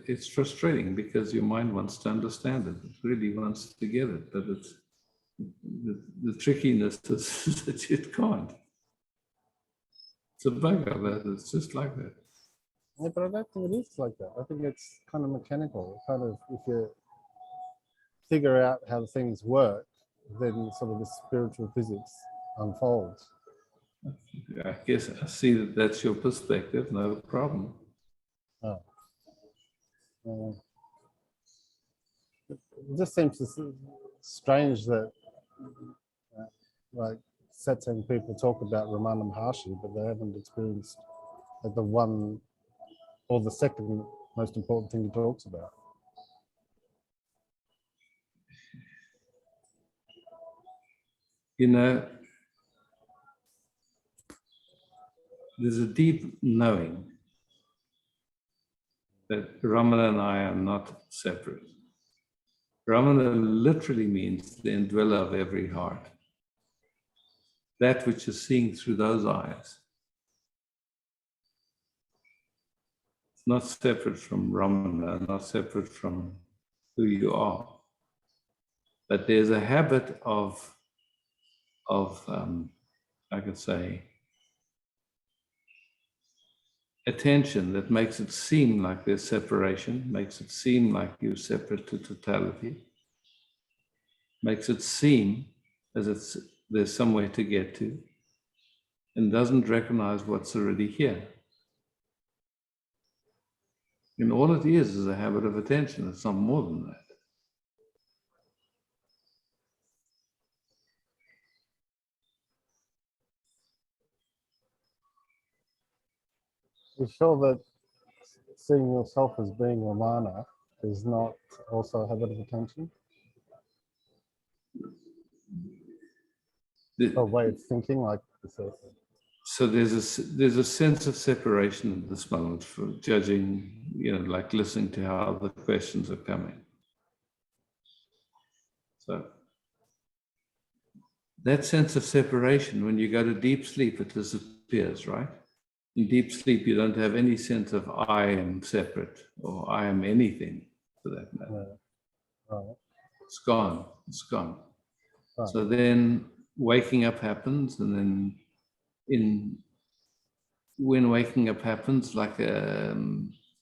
it's frustrating because your mind wants to understand it. It really wants to get it, but it's the trickiness is that it can't. It's a bug of that. It's just like that. Yeah, but I don't think it is like that. I think it's kind of mechanical. Kind of, if you figure out how things work, then sort of the spiritual physics unfolds. I guess I see that that's your perspective. No problem. Oh. It just seems strange that like satsang people talk about Ramana Maharshi, but they haven't experienced like the one or the second most important thing he talks about. You know, there's a deep knowing that Ramana and I are not separate. Ramana literally means the indweller of every heart. That which is seeing through those eyes. It's not separate from Ramana, not separate from who you are. But there's a habit of I could say, attention that makes it seem like there's separation, makes it seem like you're separate to totality, makes it seem as there's somewhere to get to, and doesn't recognize what's already here. And all it is a habit of attention. It's not more than that. You sure that seeing yourself as being Ramana is not also a habit of attention? A way of thinking, like so there's a sense of separation at this moment for judging, like listening to how the questions are coming. So that sense of separation, when you go to deep sleep, it disappears, right? In deep sleep, you don't have any sense of I am separate or I am anything for that matter. Yeah. Right. It's gone. It's gone. Right. So then waking up happens, and then when waking up happens, like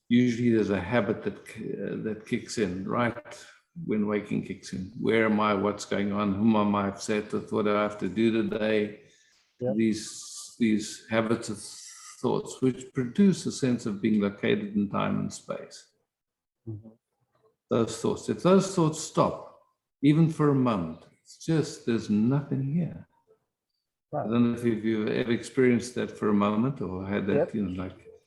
usually there's a habit that kicks in, right? When waking kicks in, where am I? What's going on? Whom am I upset with? What do I have to do today? Yep. These habits of thoughts, which produce a sense of being located in time and space. Mm-hmm. Those thoughts, if those thoughts stop, even for a moment, it's just there's nothing here. Right. I don't know if you've ever experienced that for a moment or had that,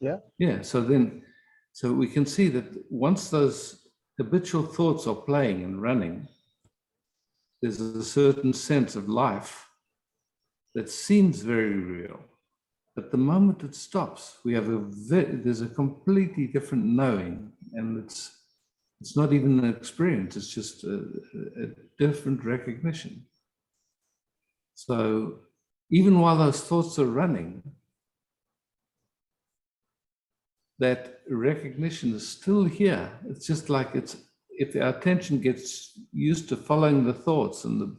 Yep. Yeah. So we can see that once those habitual thoughts are playing and running, there's a certain sense of life that seems very real. But the moment it stops, there's a completely different knowing, and it's not even an experience, it's just a different recognition. So even while those thoughts are running, that recognition is still here. It's just like if our attention gets used to following the thoughts and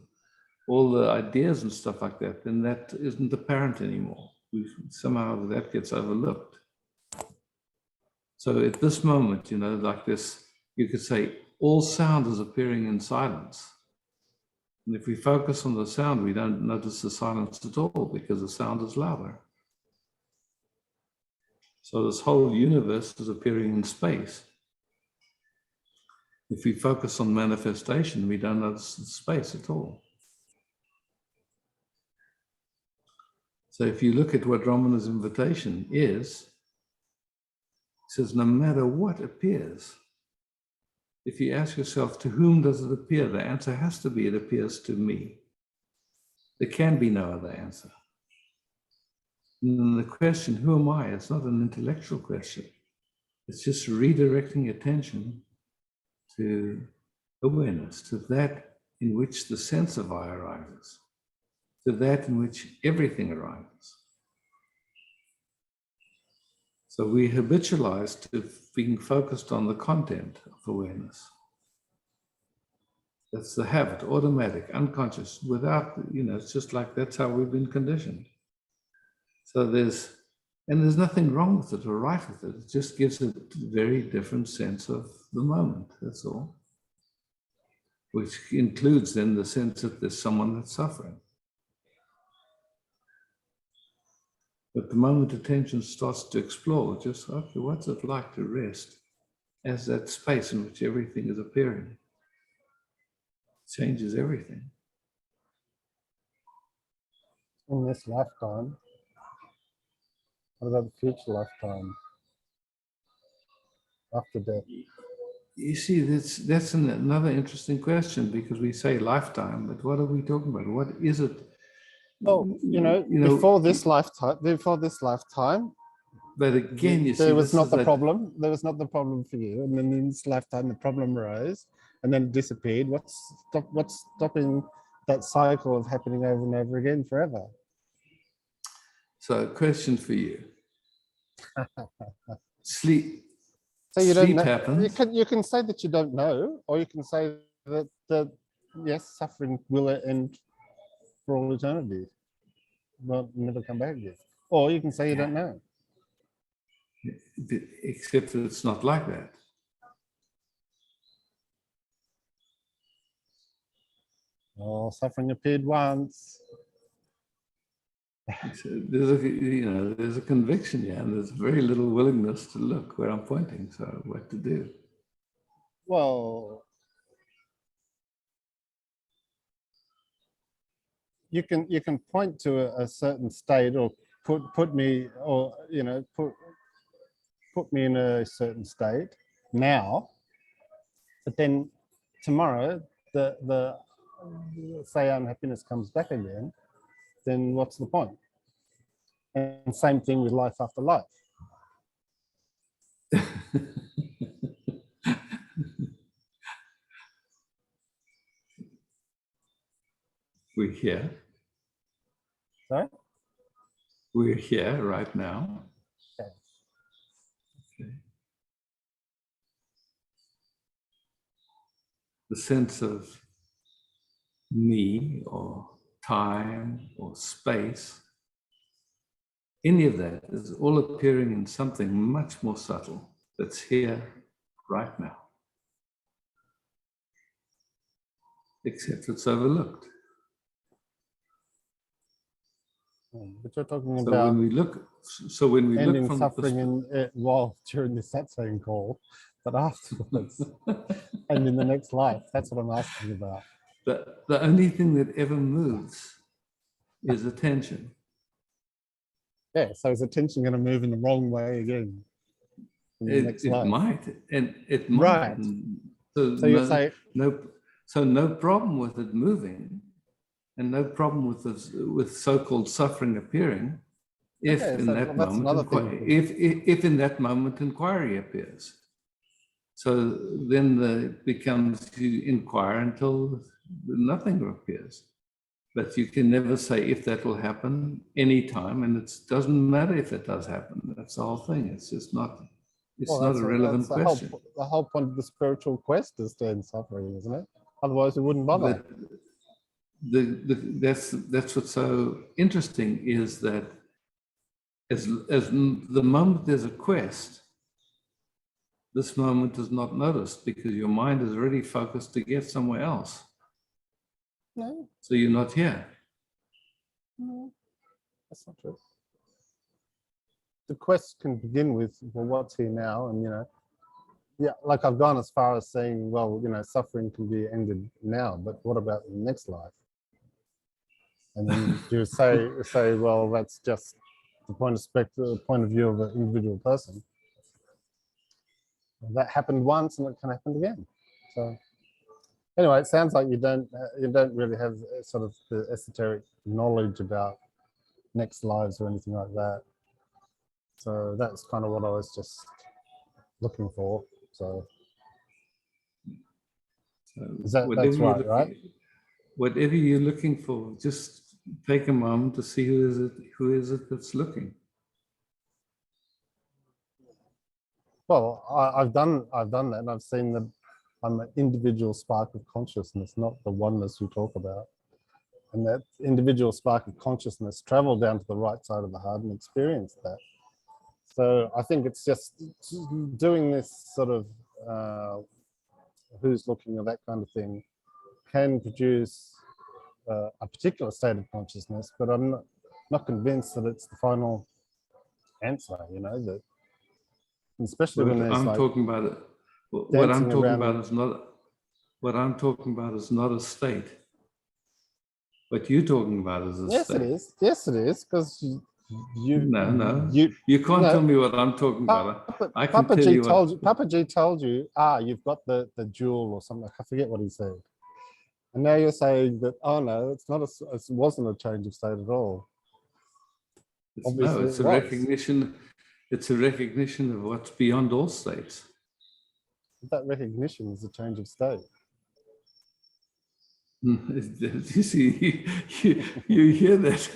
all the ideas and stuff like that, then that isn't apparent anymore. Somehow that gets overlooked. So at this moment, like this, you could say all sound is appearing in silence. And if we focus on the sound, we don't notice the silence at all because the sound is louder. So this whole universe is appearing in space. If we focus on manifestation, we don't notice the space at all. So if you look at what Ramana's invitation is, says, no matter what appears, if you ask yourself, to whom does it appear? The answer has to be, it appears to me. There can be no other answer. And the question, who am I? It's not an intellectual question. It's just redirecting attention to awareness, to that in which the sense of I arises, to that in which everything arises. So we habitualize to being focused on the content of awareness. That's the habit, automatic, unconscious, without, it's just like that's how we've been conditioned. So there's nothing wrong with it or right with it. It just gives a very different sense of the moment, that's all. Which includes then the sense that there's someone that's suffering. But the moment attention starts to explore, just, okay, what's it like to rest as that space in which everything is appearing? Changes everything. In this lifetime, what about the future lifetime? After death? You see, that's another interesting question, because we say lifetime, but what are we talking about? What is it? Oh, before this lifetime, but again, you see, there was not the problem. There was not the problem for you, and then in this lifetime, the problem arose, and then it disappeared. What's stopping that cycle of happening over and over again forever? So, a question for you: sleep. So you don't know. Happens. You can say that you don't know, or you can say that yes, suffering will end for all eternity, not never come back again. Or you can say you don't know. Except that it's not like that. Oh, suffering appeared once. There's a conviction here, and there's very little willingness to look where I'm pointing. So what to do? Well, you can point to a certain state, or put me, or put me in a certain state now, but then tomorrow the say unhappiness comes back again, then what's the point? And same thing with life after life. We're here. Sorry? We're here right now. Okay. Okay. The sense of me, or time, or space, any of that is all appearing in something much more subtle that's here right now. Except it's overlooked. But you're talking So about when we look, ending from suffering during the satsang call, but afterwards, and in the next life, that's what I'm asking about. The only thing that ever moves is attention. Yeah, so is attention going to move in the wrong way again in the next life? Might, and it might. Right. So you say no problem with it moving, and no problem with so-called suffering appearing, if in that moment inquiry appears. So then it becomes, you inquire until nothing appears. But you can never say if that will happen anytime, and it doesn't matter if it does happen. That's the whole thing. It's just not. It's not a relevant question. The whole point of the spiritual quest is to end suffering, isn't it? Otherwise, we wouldn't bother. But that's what's so interesting, is that as the moment there's a quest, this moment is not noticed, because your mind is already focused to get somewhere else. No. So you're not here. No, that's not true. The quest can begin with, well, what's here now? And, yeah, like I've gone as far as saying, well, suffering can be ended now, but what about the next life? And then you say, well, that's just the point of view of an individual person. that happened once and it can happen again. So anyway, it sounds like you don't really have sort of the esoteric knowledge about next lives or anything like that. So that's kind of what I was just looking for. So that's right, right? Whatever you're looking for, just take a moment to see who is it that's looking. Well, I've done that, and I've seen that I'm an individual spark of consciousness, not the oneness you talk about. And that individual spark of consciousness traveled down to the right side of the heart and experienced that. So I think it's just doing this sort of who's looking or that kind of thing can produce a particular state of consciousness, but I'm not convinced that it's the final answer, you know, that especially when there's I'm like talking about it. What I'm talking about is not what I'm talking about is not a state. What you're talking about is a state. Yes, it is, because you can't tell me what I'm talking about. I can tell you what Papa G told you, you've got the jewel or something. I forget what he said. And now you're saying that, oh no, it wasn't a change of state at all. No, it's a recognition. It's a recognition of what's beyond all states. That recognition is a change of state. You see, you hear that,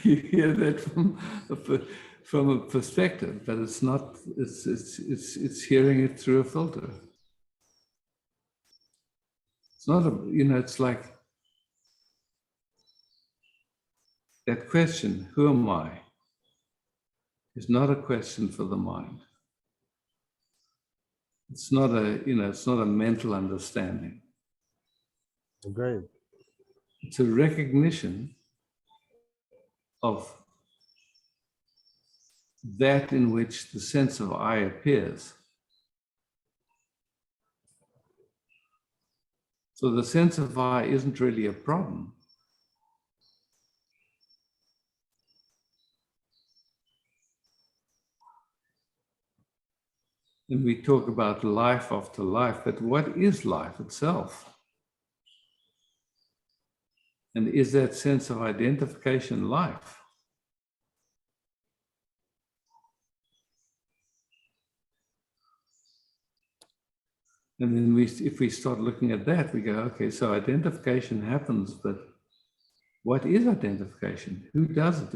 you hear that from a perspective, but it's not. It's hearing it through a filter. It's not a. It's like that question. Who am I? Is not a question for the mind. It's not a. It's not a mental understanding. Agreed. It's a recognition of that in which the sense of I appears. So the sense of I isn't really a problem. And we talk about life after life, but what is life itself? And is that sense of identification life? And then if we start looking at that, we go, okay, so identification happens, but what is identification? Who does it?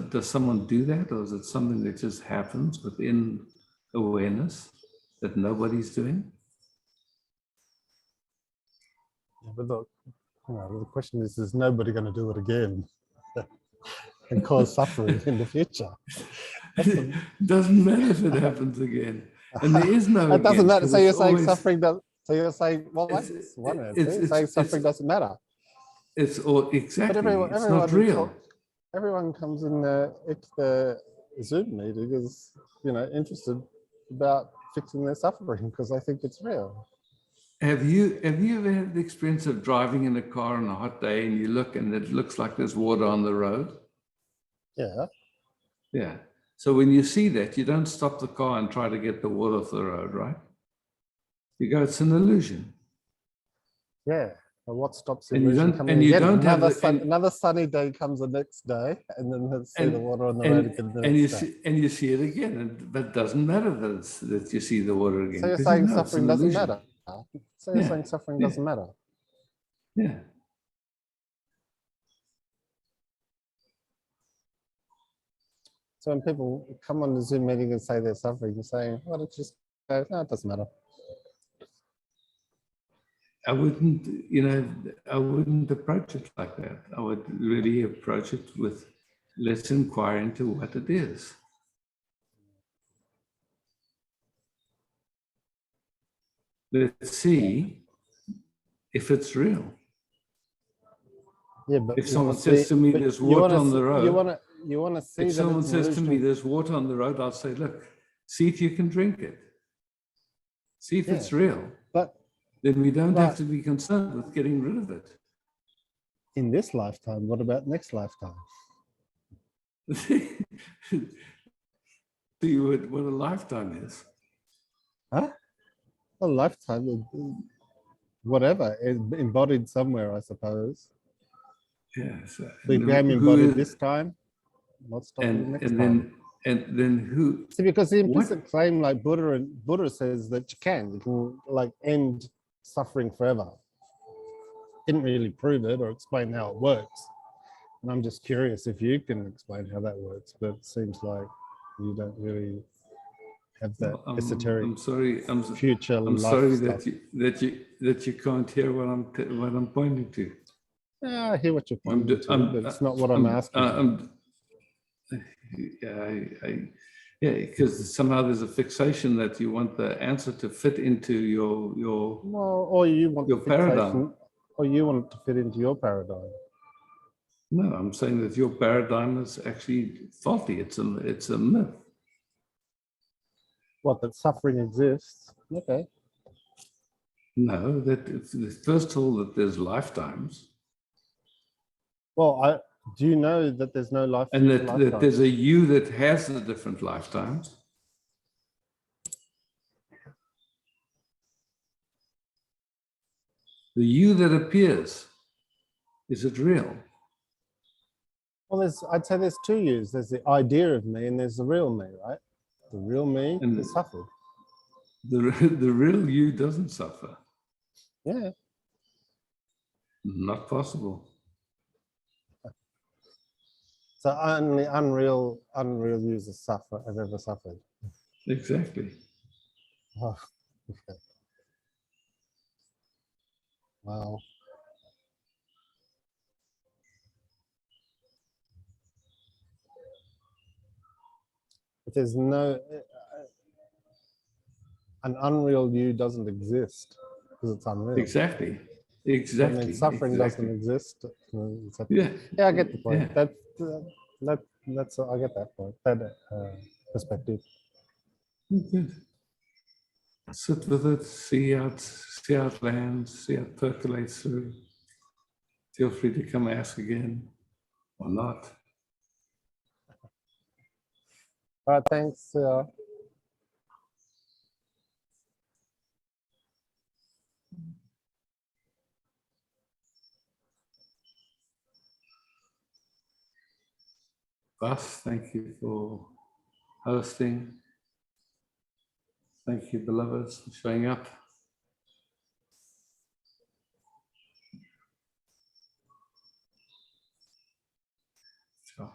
Does someone do that, or is it something that just happens within awareness that nobody's doing? Yeah, but look, the question is nobody going to do it again and cause suffering in the future? It doesn't matter if it happens again. And there is no it doesn't matter. So you're saying always, suffering does. So you're saying, well, that's one answer. You're saying suffering doesn't matter. It's all exactly. But it's not real. Everyone comes in the Zoom meeting is interested about fixing their suffering because they think it's real. Have you ever had the experience of driving in a car on a hot day and you look and it looks like there's water on the road? Yeah. Yeah. So when you see that, you don't stop the car and try to get the water off the road, right? You go, it's an illusion. Yeah. But what stops the and you illusion don't, coming and you again? don't have the, Another sunny day comes the next day, and then let's see the water on the road again. And you see it again, but it doesn't matter that you see the water again. So you're saying suffering doesn't matter. So you're saying suffering doesn't matter. Yeah. So when people come on the Zoom meeting and say they're suffering, you're saying, well, it's just, no, it doesn't matter. I wouldn't approach it like that. I would really approach it with, let's inquire into what it is. Let's see if it's real. Yeah, but if someone says to me, "There's water on the road," you want to see. If someone says to me, "There's water on the road," I'll say, "Look, see if you can drink it. See if it's real." But then we don't have to be concerned with getting rid of it. In this lifetime, what about next lifetime? See what a lifetime is. Huh? a lifetime, whatever, embodied somewhere, I suppose. Yes. We became Who embodied is- this time. What's stopping and next and time? then who? See, because the What? implicit claim, like Buddha says that you can like end suffering forever. Didn't really prove it or explain how it works. And I'm just curious if you can explain how that works, but it seems like you don't really have that Well, esoteric I'm sorry. future I'm life sorry stuff. that you can't hear what I'm pointing to. Yeah, I hear what you're pointing to, but it's not what I'm asking. Yeah, because somehow there's a fixation that you want the answer to fit into your Well, or you want your the fixation, paradigm. or you want it to fit into your paradigm. No, I'm saying that your paradigm is actually faulty. It's a myth. What, that suffering exists? Okay. No, first of all, that there's lifetimes, Well, do you know that there's no life? and that there's a you that has the different lifetimes. The you that appears, is it real? Well, I'd say there's two yous. There's the idea of me and there's the real me, right? The real me is suffered. The real you doesn't suffer. Yeah. Not possible. So only unreal users have ever suffered. Exactly. Oh, okay. Wow. But there's no, an unreal you doesn't exist because it's unreal. Exactly. I Exactly. mean, suffering exactly. doesn't exist. Yeah. Yeah, I get the point. Yeah. That's I get that point. That perspective. Good. Sit with it. See how it lands. See how it percolates through. Feel free to come ask again, or not. All right. Thanks. Bas, thank you for hosting. Thank you, beloveds, for showing up. Ciao.